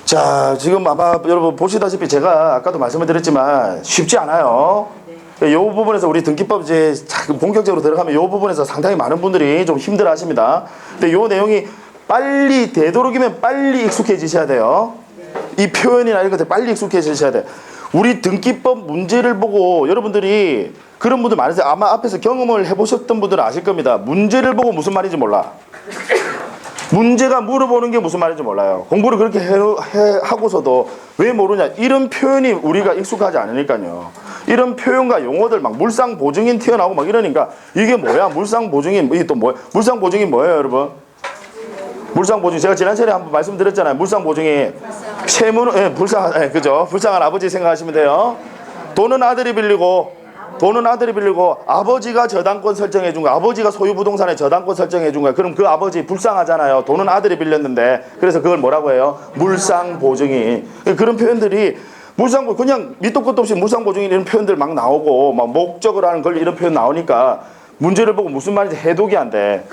자, 지금 아마 여러분 보시다시피 제가 아까도 말씀을 드렸지만 쉽지 않아요. 이 부분에서 우리 등기법 이제 본격적으로 들어가면 이 부분에서 상당히 많은 분들이 좀 힘들어 하십니다. 근데 이 내용이 빨리 되도록이면 빨리 익숙해지셔야 돼요. 이 표현이나 이런 것들 빨리 익숙해지셔야 돼요. 우리 등기법 문제를 보고 여러분들이 그런 분들 많으세요. 아마 앞에서 경험을 해보셨던 분들은 아실 겁니다. 문제를 보고 무슨 말인지 몰라. 문제가 물어보는 게 무슨 말인지 몰라요. 공부를 그렇게 하고서도 왜 모르냐. 이런 표현이 우리가 익숙하지 않으니까요. 이런 표현과 용어들 막 물상보증인 튀어나오고 막 이러니까 이게 뭐야? 물상보증인 이게 또 뭐야? 물상보증인 뭐예요, 여러분? 물상보증 제가 지난 시간에 한번 말씀드렸잖아요. 물상보증이 세무는 그죠? 불쌍한 아버지 생각하시면 돼요. 돈은 아들이 빌리고 아버지가 저당권 설정해 준 거야. 아버지가 소유 부동산에 저당권 설정해 준 거야. 그럼 그 아버지 불쌍하잖아요. 돈은 아들이 빌렸는데. 그래서 그걸 뭐라고 해요? 물상보증인. 그런 표현들이 그냥 밑도 끝도 없이 물상보증인 이런 표현들 막 나오고 막 목적으로 하는 걸 이런 표현 나오니까 문제를 보고 무슨 말인지 해독이 안 돼.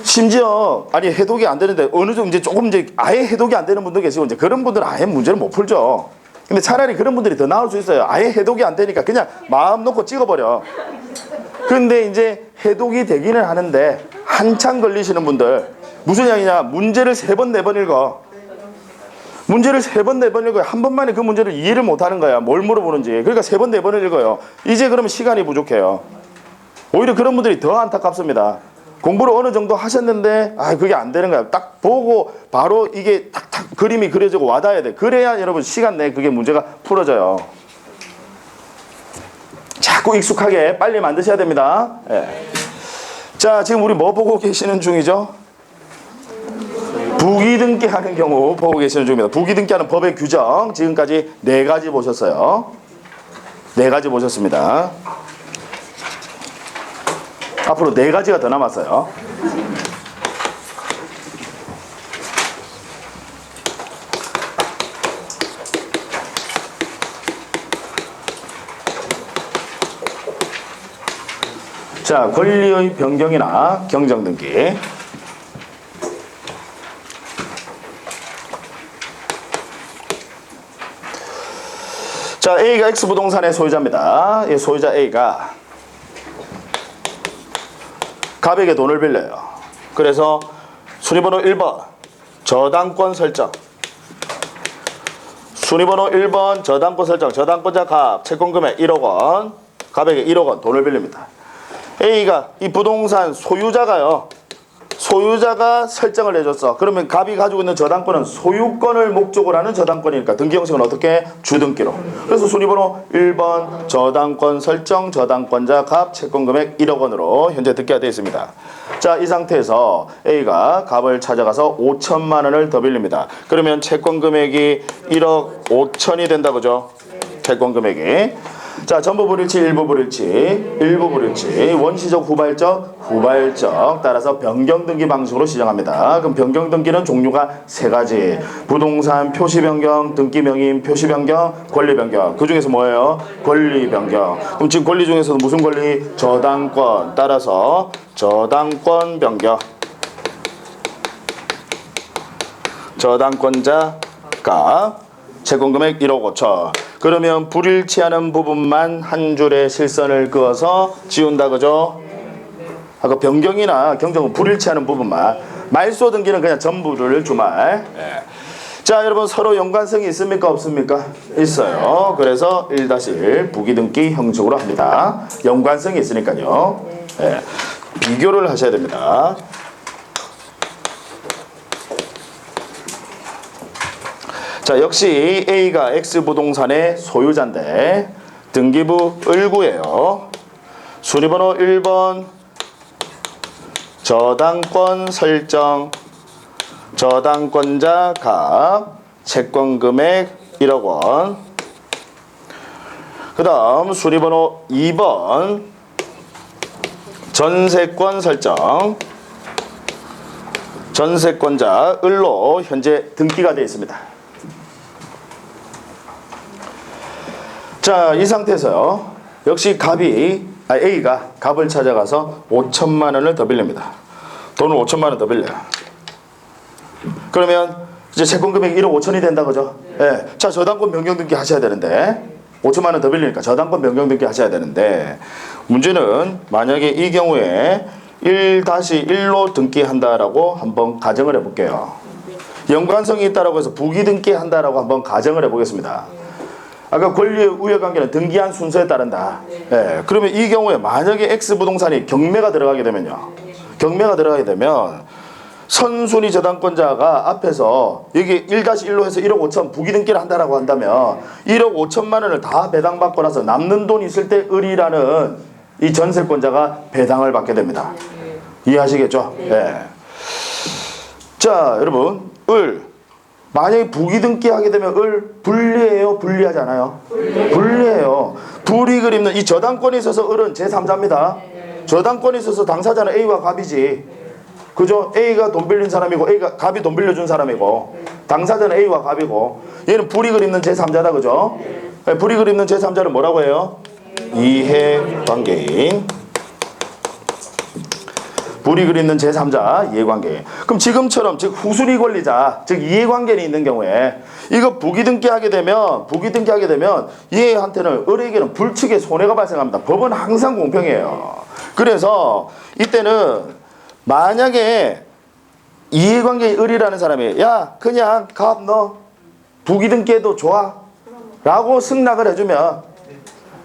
심지어 아니 해독이 안 되는데 어느 정도 이제 조금 이제 아예 해독이 안 되는 분도 계시고 이제 그런 분들은 아예 문제를 못 풀죠. 근데 차라리 그런 분들이 더 나을 수 있어요. 아예 해독이 안 되니까 그냥 마음 놓고 찍어버려. 근데 이제 해독이 되기는 하는데 한참 걸리시는 분들 무슨 이야기냐. 문제를 3번, 4번 읽어. 문제를 3번, 4번 읽어요. 한 번만에 그 문제를 이해를 못하는 거야. 뭘 물어보는지. 그러니까 3번, 4번을 읽어요. 이제 그러면 시간이 부족해요. 오히려 그런 분들이 더 안타깝습니다. 공부를 어느 정도 하셨는데 그게 안 되는 거야. 딱 보고 바로 이게 탁탁 그림이 그려지고 와닿아야 돼. 그래야 여러분 시간 내에 그게 문제가 풀어져요. 자꾸 익숙하게 빨리 만드셔야 됩니다. 네. 자, 지금 우리 뭐 보고 계시는 중이죠? 부기등기 하는 경우 보고 계시는 중입니다. 부기등기 하는 법의 규정 지금까지 4가지 보셨어요. 4가지 보셨습니다. 앞으로 4가지가 더 남았어요. 자, 권리의 변경이나 경정등기. 자, A가 X부동산의 소유자입니다. 이 소유자 A가 갑에게 돈을 빌려요. 그래서 순위번호 1번 저당권 설정. 순위번호 1번 저당권 설정. 저당권자 갑 채권금액 1억 원. 갑에게 1억 원 돈을 빌립니다. A가 이 부동산 소유자가요. 소유자가 설정을 해줬어. 그러면 갑이 가지고 있는 저당권은 소유권을 목적으로 하는 저당권이니까 등기 형식은 어떻게? 주등기로. 그래서 순위번호 1번 저당권 설정 저당권자 갑 채권금액 1억 원으로 현재 등기가 되어 있습니다. 자, 이 상태에서 A가 갑을 찾아가서 5천만 원을 더 빌립니다. 그러면 채권금액이 1억 5천이 된다 그죠? 채권금액이. 자, 전부 불일치, 일부 불일치, 일부 불일치, 원시적, 후발적 따라서 변경등기 방식으로 시정합니다. 그럼 변경등기는 종류가 세 가지. 부동산 표시변경, 등기명인 표시변경, 권리변경. 그 중에서 뭐예요? 권리변경. 그럼 지금 권리 중에서도 무슨 권리? 저당권. 따라서 저당권 변경. 저당권자가 채권금액 1억 5천. 그러면 불일치하는 부분만 한 줄에 실선을 그어서 지운다 그죠? 아까 변경이나 경정은 불일치하는 부분만. 말소 등기는 그냥 전부를 주말. 자, 여러분 서로 연관성이 있습니까 없습니까? 있어요. 그래서 1-1 부기등기 형식으로 합니다. 연관성이 있으니까요. 비교를 하셔야 됩니다. 자, 역시 A가 X부동산의 소유자인데 등기부 을구예요. 순위번호 1번 저당권 설정 저당권자 갑 채권금액 1억 원. 그 다음 순위번호 2번 전세권 설정 전세권자 을로 현재 등기가 되어 있습니다. 자, 이 상태에서요. 역시 A가 갑을 찾아가서 5천만 원을 더 빌립니다. 돈을 5천만 원 더 빌려요. 그러면 이제 채권금액 1억 5천이 된다 그죠? 예. 자, 저당권 변경 등기 하셔야 되는데 5천만 원 더 빌리니까 저당권 변경 등기 하셔야 되는데 문제는 만약에 이 경우에 1-1로 등기한다라고 한번 가정을 해볼게요. 연관성이 있다라고 해서 부기등기한다라고 한번 가정을 해보겠습니다. 아까 권리의 우여관계는 등기한 순서에 따른다. 그러면 이 경우에 만약에 X부동산이 경매가 들어가게 되면요. 경매가 들어가게 되면 선순위 저당권자가 앞에서 여기 1-1로 해서 1억 5천 부기등기를 한다라고 한다면 1억 5천만 원을 다 배당받고 나서 남는 돈이 있을 때 을이라는 이 전세권자가 배당을 받게 됩니다. 이해하시겠죠? 자, 여러분 을 만약에 부기등기 하게 되면 을 불리해요? 불리하지 않아요? 불리해요. 불이익을 입는 이 저당권에 있어서 을은 제3자입니다. 저당권에 있어서 당사자는 A와 갑이지. 그죠? A가 돈 빌린 사람이고 갑이 돈 빌려준 사람이고 당사자는 A와 갑이고 얘는 불이익을 입는 제3자다 그죠? 불이익을 입는 제3자를 뭐라고 해요? 이해관계인. 불이익을 입는 제3자 이해관계인. 그럼 지금처럼 즉 후순위 권리자 즉 이해관계인이 있는 경우에 이거 부기등기하게 되면 얘한테는 을에게는 불측의 손해가 발생합니다. 법은 항상 공평해요. 그래서 이때는 만약에 이해관계인 을이라는 사람이 야 그냥 갑 너 부기등기해도 좋아 라고 승낙을 해주면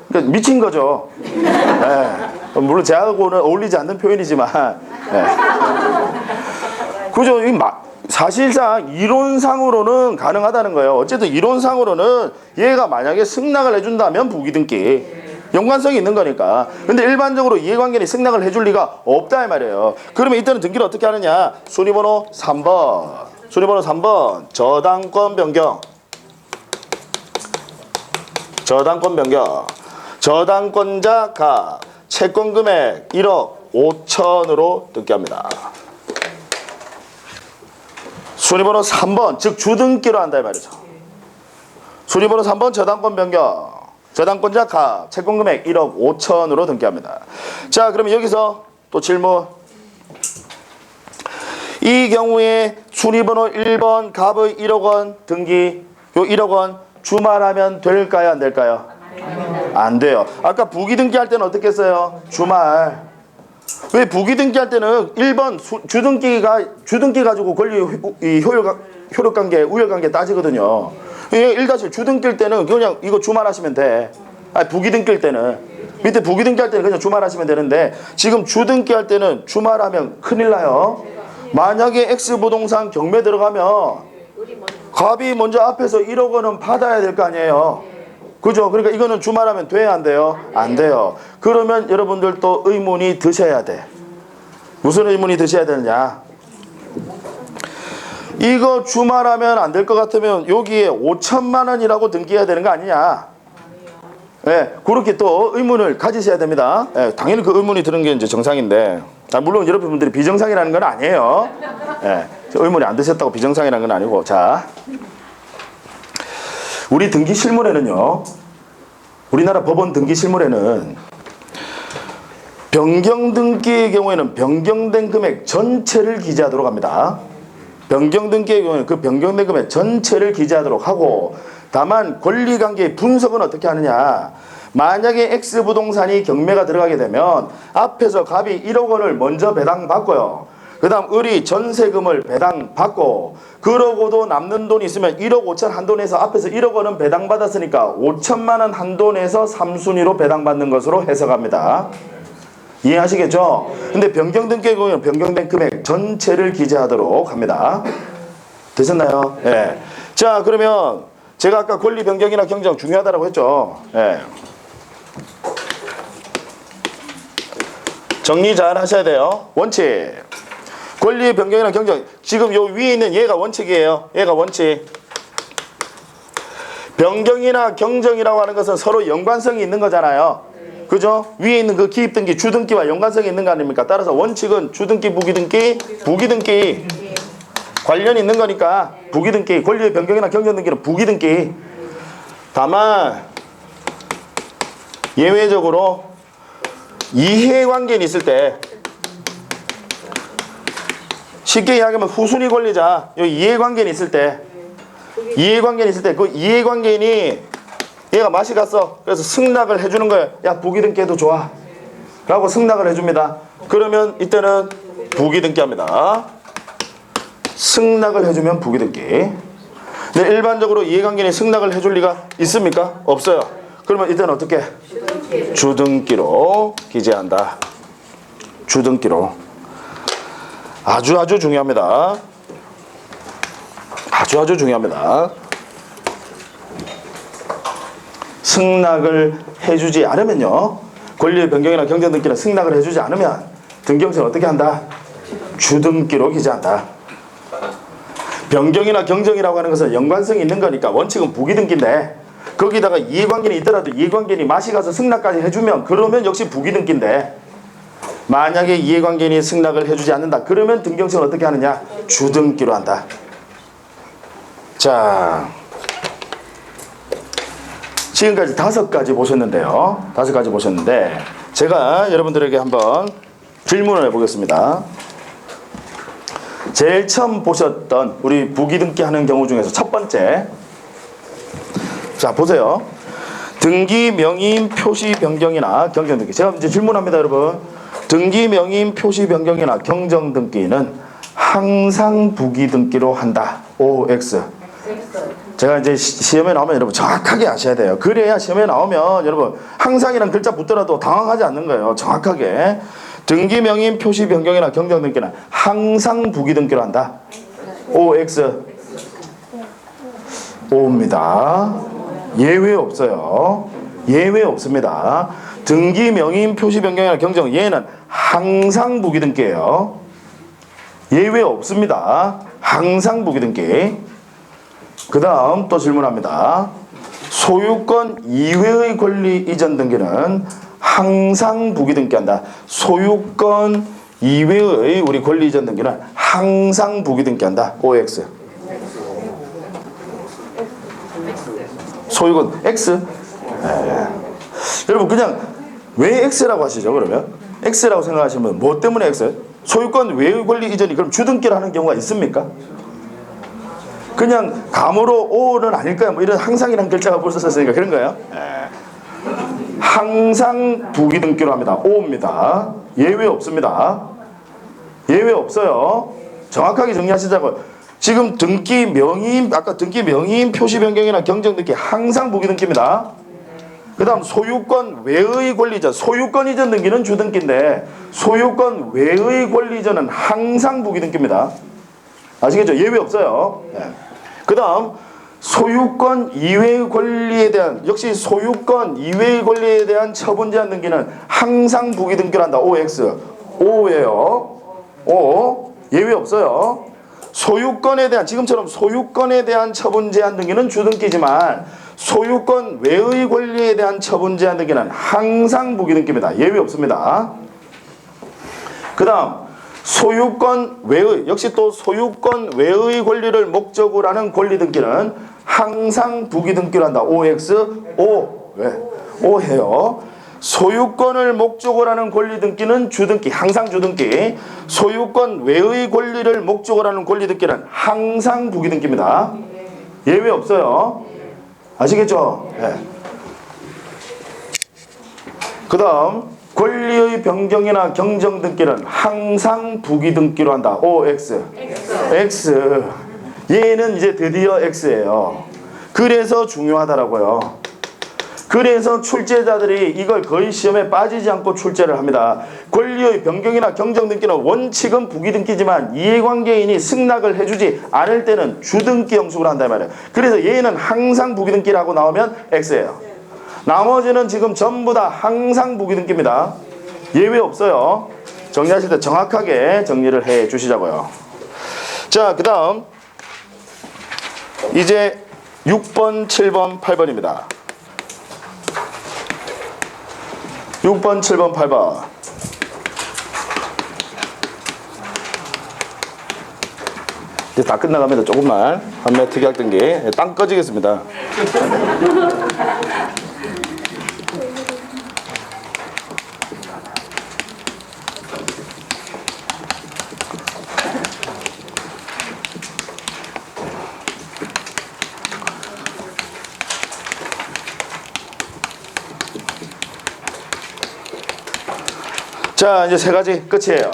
그러니까 미친 거죠. 물론 제하고는 어울리지 않는 표현이지만 그죠? 사실상 이론상으로는 가능하다는 거예요. 어쨌든 이론상으로는 얘가 만약에 승낙을 해준다면 부기등기 연관성이 있는 거니까. 근데 일반적으로 이해관계인이 승낙을 해줄 리가 없다 이 말이에요. 그러면 이때는 등기를 어떻게 하느냐? 순위번호 3번 저당권 변경 저당권자 갑 채권금액 1억 5천으로 등기합니다. 순위번호 3번 즉 주등기로 한다 이 말이죠. 순위번호 3번 저당권 변경 저당권자 가. 채권금액 1억 5천으로 등기합니다. 자, 그러면 여기서 또 질문. 이 경우에 순위번호 1번 갑의 1억 원 등기, 요 1억 원 주말하면 될까요? 안 될까요? 안 돼요. 아까 부기 등기할 때는 어떻게 했어요? 주말. 왜 부기 등기할 때는 1번 주등기 가지고 권리 효력관계, 우열관계 따지거든요. 1-1 주등기일 때는 그냥 이거 주말하시면 돼. 아니, 부기 등기일 때는. 밑에 부기 등기할 때는 그냥 주말하시면 되는데 지금 주등기할 때는 주말하면 큰일 나요. 만약에 X부동산 경매 들어가면 갑이 먼저 앞에서 1억 원은 받아야 될 거 아니에요. 그죠? 그러니까 이거는 주말하면 돼야 안 돼요? 안 돼요. 그러면 여러분들 또 의문이 드셔야 돼. 무슨 의문이 드셔야 되느냐? 이거 주말하면 안 될 것 같으면 여기에 5천만 원이라고 등기해야 되는 거 아니냐? 네, 그렇게 또 의문을 가지셔야 됩니다. 네, 당연히 그 의문이 드는 게 이제 정상인데, 물론 여러분들이 비정상이라는 건 아니에요. 네, 의문이 안 드셨다고 비정상이라는 건 아니고. 자, 우리 등기 실물에는요, 우리나라 법원 등기 실물에는 변경 등기의 경우에는 변경된 금액 전체를 기재하도록 합니다. 변경 등기의 경우에는 그 변경된 금액 전체를 기재하도록 하고, 다만 권리관계의 분석은 어떻게 하느냐. 만약에 X부동산이 경매가 들어가게 되면 앞에서 갑이 1억 원을 먼저 배당받고요. 그 다음 을이 전세금을 배당받고, 그러고도 남는 돈이 있으면 1억 5천 한돈에서 앞에서 1억 원은 배당받았으니까 5천만 원 한돈에서 3순위로 배당받는 것으로 해석합니다. 이해하시겠죠? 근데 변경 등기의 경우는 변경된 금액 전체를 기재하도록 합니다. 되셨나요? 예. 자, 그러면 제가 아까 권리 변경이나 경정 중요하다고 했죠. 예. 정리 잘 하셔야 돼요. 원칙. 권리 변경이나 경정. 지금 요 위에 있는 얘가 원칙이에요. 얘가 원칙. 변경이나 경정이라고 하는 것은 서로 연관성이 있는 거잖아요. 그죠? 위에 있는 그 기입등기, 주등기와 연관성이 있는 거 아닙니까? 따라서 원칙은 주등기, 부기등기, 부기등기 관련이 있는 거니까 부기등기, 권리의 변경이나 경정등기는 부기등기. 다만 예외적으로 이해관계는 있을 때, 쉽게 이야기하면 후순위 권리자, 여기 이해관계는 있을 때, 그 이해관계인이 얘가 맛이 갔어. 그래서 승낙을 해주는 거예요. 야, 부기등기 해도 좋아 라고 승낙을 해줍니다. 그러면 이때는 부기등기 합니다. 승낙을 해주면 부기등기. 근데 일반적으로 이해관계인이 승낙을 해줄 리가 있습니까? 없어요. 그러면 이때는 어떻게? 주등기로 기재한다. 주등기로. 아주 중요합니다. 아주 중요합니다. 승낙을 해주지 않으면요, 권리의 변경이나 경정 등기는 승낙을 해주지 않으면 등기영세는 어떻게 한다? 주등기로 기재한다. 변경이나 경정이라고 하는 것은 연관성이 있는 거니까 원칙은 부기등기인데, 거기다가 이해관계인이 있더라도 이해관계인이 맛이 가서 승낙까지 해주면 그러면 역시 부기등기인데, 만약에 이해관계인이 승낙을 해주지 않는다 그러면 등기영세는 어떻게 하느냐? 주등기로 한다. 자, 지금까지 5가지 보셨는데요. 5가지 보셨는데 제가 여러분들에게 한번 질문을 해보겠습니다. 제일 처음 보셨던 우리 부기등기 하는 경우 중에서 첫 번째, 자 보세요. 등기 명의인 표시 변경이나 경정 등기. 제가 이제 질문합니다, 여러분. 등기 명의인 표시 변경이나 경정 등기는 항상 부기등기로 한다. OX. 제가 이제 시험에 나오면 여러분 정확하게 아셔야 돼요. 그래야 시험에 나오면 여러분 항상이란 글자 붙더라도 당황하지 않는 거예요. 정확하게. 등기 명의인 표시 변경이나 경정 등기는 항상 부기등기로 한다. OX. O입니다. 예외 없어요. 예외 없습니다. 등기 명의인 표시 변경이나 경정, 얘는 항상 부기등기예요. 예외 없습니다. 항상 부기등기. 그 다음 또 질문합니다. 소유권 이외의 권리 이전 등기는 항상 부기등기한다. 소유권 이외의 우리 권리 이전 등기는 항상 부기등기한다. OX. 소유권 X. 여러분 그냥 왜 X라고 하시죠? 그러면 X라고 생각하시면 뭐 때문에 X? 소유권 외의 권리 이전이 그럼 주등기를 하는 경우가 있습니까? 그냥 감으로 O는 아닐까요? 뭐 이런 항상이란 글자가 벌써 썼으니까 그런 거예요. 항상 부기등기로 합니다. O입니다. 예외 없습니다. 예외 없어요. 정확하게 정리하시자고요. 지금 등기 명의인, 아까 등기 명의인 표시 변경이나 경정 등기 항상 부기등기입니다. 그 다음 소유권 외의 권리 이전, 소유권 이전 등기는 주등기인데 소유권 외의 권리 이전은 항상 부기등기입니다. 아시겠죠? 예외 없어요. 그 다음 소유권 이외의 권리에 대한, 역시 소유권 이외의 권리에 대한 처분 제한 등기는 항상 부기등기를 한다. OX. O예요. O. 예외 없어요. 소유권에 대한, 지금처럼 소유권에 대한 처분 제한 등기는 주등기지만 소유권 외의 권리에 대한 처분 제한 등기는 항상 부기등기입니다. 예외 없습니다. 그 다음 소유권 외의, 역시 또 소유권 외의 권리를 목적으로 하는 권리 등기는 항상 부기등기를 한다. OX. O. 왜? O해요. 소유권을 목적으로 하는 권리 등기는 주등기, 항상 주등기. 소유권 외의 권리를 목적으로 하는 권리 등기는 항상 부기등기입니다. 예외 없어요. 아시겠죠? 네. 그 다음 권리의 변경이나 경정 등기는 항상 부기등기로 한다. OX. X. 얘는 이제 드디어 X예요. 그래서 중요하다라고요. 그래서 출제자들이 이걸 거의 시험에 빠지지 않고 출제를 합니다. 권리의 변경이나 경정 등기는 원칙은 부기등기지만 이해관계인이 승낙을 해주지 않을 때는 주등기 형식으로 한단 말이에요. 그래서 얘는 항상 부기등기라고 나오면 X예요. 나머지는 지금 전부 다 항상 부기등기입니다. 예외 없어요. 정리하실 때 정확하게 정리를 해 주시자고요. 자, 그 다음 이제 6번, 7번, 8번입니다. 6번, 7번, 8번. 이제 다 끝나갑니다. 조금만. 판매 특약 등기. 땅 꺼지겠습니다. 자, 이제 세 가지 끝이에요.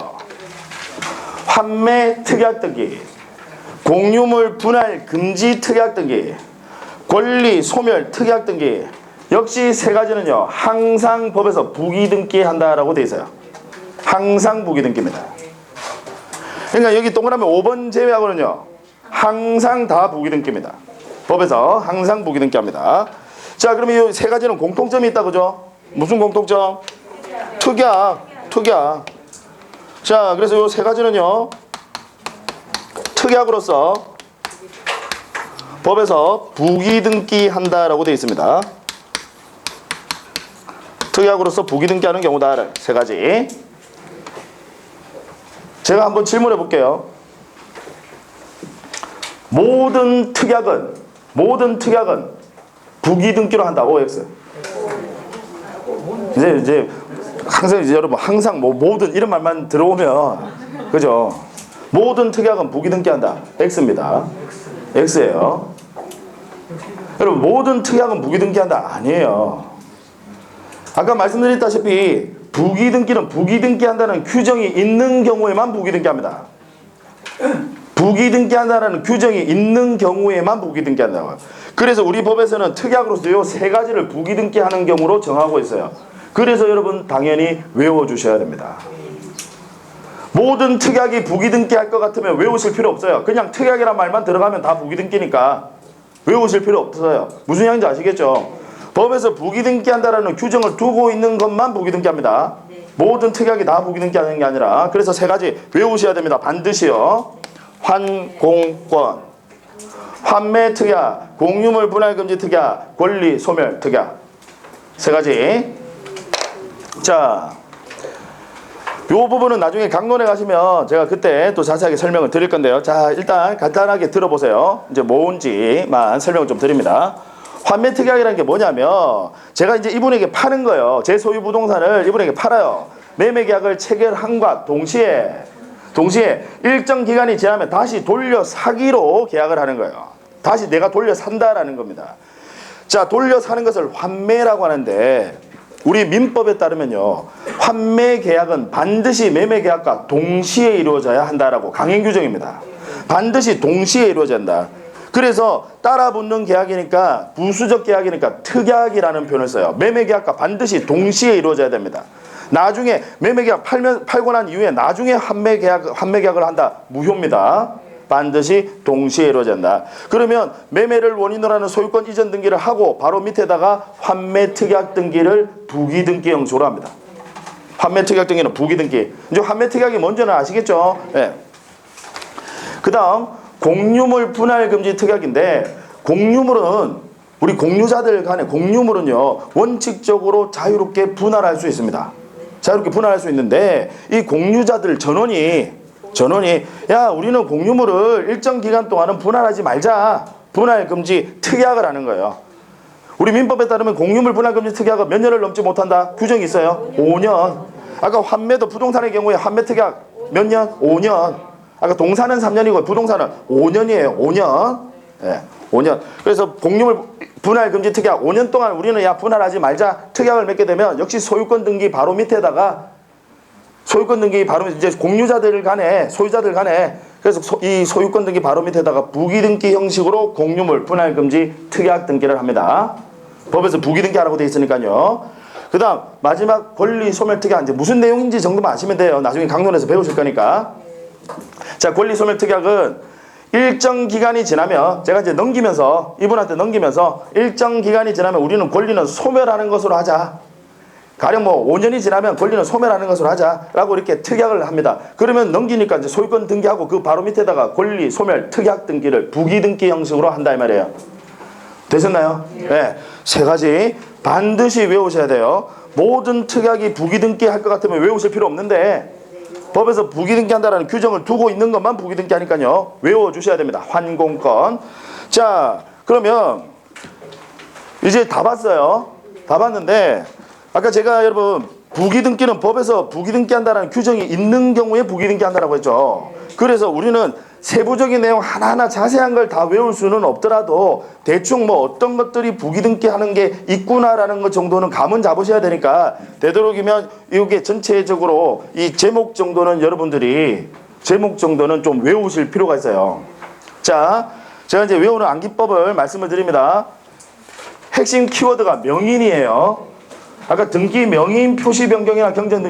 환매 특약 등기, 공유물 분할 금지 특약 등기, 권리 소멸 특약 등기. 역시 세 가지는요, 항상 법에서 부기등기 한다라고 되어 있어요. 항상 부기등기입니다. 그러니까 여기 동그라미 5번 제외하고는요, 항상 다 부기등기입니다. 법에서 항상 부기등기 합니다. 자, 그러면 이 세 가지는 공통점이 있다, 그죠? 무슨 공통점? 특약. 특약. 자, 그래서 이 세 가지는요, 특약으로서 법에서 부기등기 한다라고 되어 있습니다. 특약으로서 부기등기 하는 경우다. 세 가지. 제가 한번 질문해 볼게요. 모든 특약은 부기등기로 한다. OX. 이제 항상 이제 여러분 항상 뭐 모든 이런 말만 들어오면 그죠? 모든 특약은 부기등기 한다. X입니다. X예요. 여러분 모든 특약은 부기등기 한다. 아니에요. 아까 말씀드렸다시피 부기등기는 부기등기 한다는 규정이 있는 경우에만 부기등기 합니다. 부기등기 한다는 규정이 있는 경우에만 부기등기 한다고요. 그래서 우리 법에서는 특약으로서 이 세 가지를 부기등기 하는 경우로 정하고 있어요. 그래서 여러분 당연히 외워주셔야 됩니다. 모든 특약이 부기등기 할 것 같으면 외우실 필요 없어요. 그냥 특약이란 말만 들어가면 다 부기등기니까 외우실 필요 없어요. 무슨 얘기인지 아시겠죠? 법에서 부기등기 한다라는 규정을 두고 있는 것만 부기등기 합니다. 모든 특약이 다 부기등기 하는 게 아니라. 그래서 세 가지 외우셔야 됩니다. 반드시요. 환공권, 환매 특약, 공유물 분할 금지 특약, 권리 소멸 특약. 세 가지. 자, 요 부분은 나중에 강론에 가시면 제가 그때 또 자세하게 설명을 드릴 건데요. 자, 일단 간단하게 들어보세요. 이제 뭔지만 설명을 좀 드립니다. 환매 특약이라는 게 뭐냐면 제가 이제 이분에게 파는 거예요. 제 소유 부동산을 이분에게 팔아요. 매매 계약을 체결함과 동시에 일정 기간이 지나면 다시 돌려 사기로 계약을 하는 거예요. 다시 내가 돌려 산다라는 겁니다. 자, 돌려 사는 것을 환매라고 하는데 우리 민법에 따르면요, 환매 계약은 반드시 매매 계약과 동시에 이루어져야 한다라고 강행 규정입니다. 반드시 동시에 이루어져야 한다. 그래서 따라붙는 계약이니까 부수적 계약이니까 특약이라는 표현을 써요. 매매 계약과 반드시 동시에 이루어져야 됩니다. 나중에 매매 계약 팔고 난 이후에 나중에 환매 계약을 한다. 무효입니다. 반드시 동시에 이루어져야 한다. 그러면 매매를 원인으로 하는 소유권 이전 등기를 하고 바로 밑에다가 환매 특약 등기를 부기 등기 형식으로 합니다. 환매 특약 등기는 부기 등기. 이제 환매 특약이 뭔지는 아시겠죠? 네. 그다음 공유물 분할 금지 특약인데, 공유물은 우리 공유자들 간의 공유물은요, 원칙적으로 자유롭게 분할할 수 있습니다. 자유롭게 분할할 수 있는데 이 공유자들 전원이 야, 우리는 공유물을 일정 기간 동안은 분할하지 말자, 분할 금지 특약을 하는 거예요. 우리 민법에 따르면 공유물 분할 금지 특약은 몇 년을 넘지 못한다 규정이 있어요. 5년. 아까 환매도 부동산의 경우에 환매 특약 몇 년? 5년. 아까 동산은 3년이고 부동산은 5년이에요. 5년. 예, 5년. 그래서 공유물 분할 금지 특약 5년 동안 우리는 야, 분할하지 말자 특약을 맺게 되면 역시 소유권 등기 바로 밑에다가 소유권 등기 바로 이제 공유자들 간에 소유자들 간에 그래서 이 소유권 등기 바로 밑에다가 부기 등기 형식으로 공유물 분할 금지 특약 등기를 합니다. 법에서 부기 등기하라고 돼 있으니까요. 그다음 마지막 권리 소멸 특약, 이제 무슨 내용인지 정도만 아시면 돼요. 나중에 강론에서 배우실 거니까. 자, 권리 소멸 특약은 일정 기간이 지나면 제가 이제 넘기면서 이분한테 넘기면서 일정 기간이 지나면 우리는 권리는 소멸하는 것으로 하자. 가령 뭐 5년이 지나면 권리는 소멸하는 것으로 하자라고 이렇게 특약을 합니다. 그러면 넘기니까 이제 소유권 등기하고 그 바로 밑에다가 권리 소멸 특약 등기를 부기 등기 형식으로 한다 이 말이에요. 되셨나요? 네. 세 가지 반드시 외우셔야 돼요. 모든 특약이 부기 등기 할 것 같으면 외우실 필요 없는데 법에서 부기 등기한다라는 규정을 두고 있는 것만 부기 등기하니까요. 외워주셔야 됩니다. 환공권. 자, 그러면 이제 다 봤어요. 다 봤는데 아까 제가 여러분 부기 등기는 법에서 부기 등기한다라는 규정이 있는 경우에 부기 등기한다라고 했죠. 그래서 우리는 세부적인 내용 하나하나 자세한 걸 다 외울 수는 없더라도 대충 뭐 어떤 것들이 부기 등기하는 게 있구나라는 것 정도는 감은 잡으셔야 되니까 되도록이면 이게 전체적으로 이 제목 정도는 여러분들이 제목 정도는 좀 외우실 필요가 있어요. 자, 제가 이제 외우는 암기법을 말씀을 드립니다. 핵심 키워드가 명인이에요. 아까 등기 명인 표시 변경이나 경전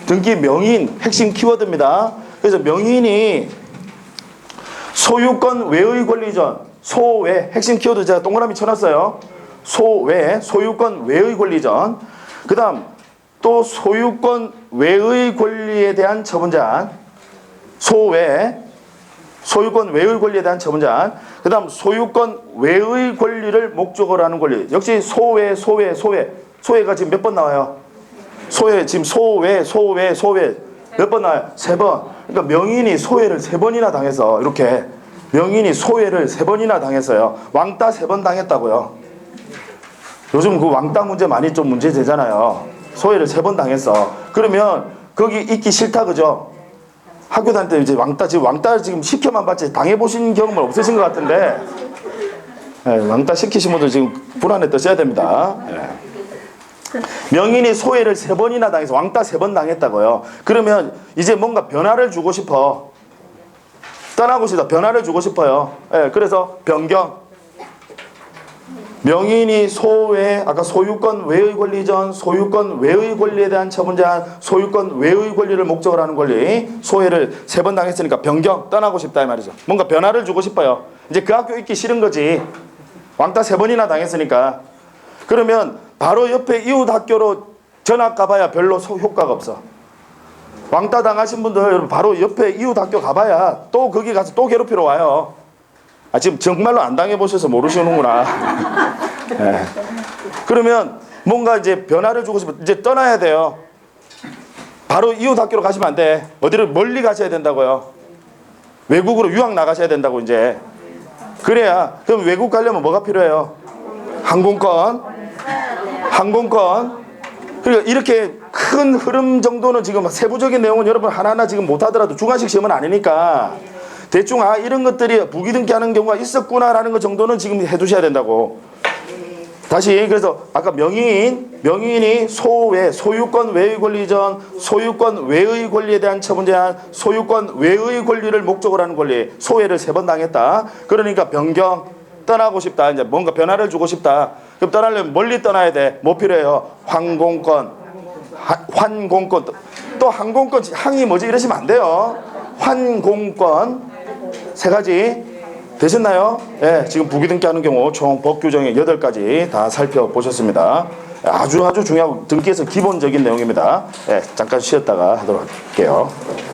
등기 명인 핵심 키워드입니다. 그래서 명인이 소유권 외의 권리전, 소외 핵심 키워드 제가 동그라미 쳐놨어요. 소외, 소유권 외의 권리전. 그 다음 또 소유권 외의 권리에 대한 처분제한, 소외, 소유권 외의 권리에 대한 처분제한. 그 다음 소유권 외의 권리를 목적으로 하는 권리. 역시 소외가 지금 몇 번 나와요? 지금 소외 몇 번 나와요? 3번. 그러니까 명인이 소외를 3번이나 당해서 이렇게 명인이 소외를 3번이나 당했어요. 왕따 3번 당했다고요. 요즘 그 왕따 문제 많이 좀 문제 되잖아요. 소외를 3번 당했어. 그러면 거기 있기 싫다 그죠? 학교 다닐 때 이제 왕따 지금 시켜만 봤지 당해보신 경험은 없으신 것 같은데, 네, 왕따 시키신 분들 지금 불안에 떠셔야 됩니다. 네. 명인이 소외를 3번이나 당해서 왕따 3번 당했다고요. 그러면 이제 뭔가 변화를 주고 싶어. 떠나고 싶다. 변화를 주고 싶어요. 네, 그래서 변경. 명인이 소외, 아까 소유권 외의 권리 전, 소유권 외의 권리에 대한 처분제한, 소유권 외의 권리를 목적으로 하는 권리, 소외를 3번 당했으니까 변경, 떠나고 싶다 이 말이죠. 뭔가 변화를 주고 싶어요. 이제 그 학교 있기 싫은 거지. 왕따 3번이나 당했으니까. 그러면 바로 옆에 이웃 학교로 전학 가봐야 별로 효과가 없어. 왕따 당하신 분들 바로 옆에 이웃 학교 가봐야 또 거기 가서 또 괴롭히러 와요. 아, 지금 정말로 안 당해보셔서 모르시는구나. 네. 그러면 뭔가 이제 변화를 주고 싶어. 이제 떠나야 돼요. 바로 이웃 학교로 가시면 안 돼. 어디를 멀리 가셔야 된다고요. 외국으로 유학 나가셔야 된다고 이제. 그래야. 그럼 외국 가려면 뭐가 필요해요? 항공권. 그러니까 이렇게 큰 흐름 정도는 지금 세부적인 내용은 여러분 하나하나 지금 못하더라도 주관식 시험은 아니니까 대충 이런 것들이 부기등기하는 경우가 있었구나라는 것 정도는 지금 해두셔야 된다고. 다시 그래서 아까 명의인이 소유권 외의 권리 전 소유권 외의 권리에 대한 처분 제한 소유권 외의 권리를 목적으로 하는 권리 소외를 3번 당했다. 그러니까 변경 떠나고 싶다. 이제 뭔가 변화를 주고 싶다. 그럼 떠나려면 멀리 떠나야 돼. 뭐 필요해요? 환공권. 또 항공권 항이 뭐지 이러시면 안 돼요. 환공권 3가지 되셨나요? 예, 지금 부기등기하는 경우 총 법 규정이 8가지 다 살펴보셨습니다. 아주 중요하고 등기에서 기본적인 내용입니다. 예, 잠깐 쉬었다가 하도록 할게요.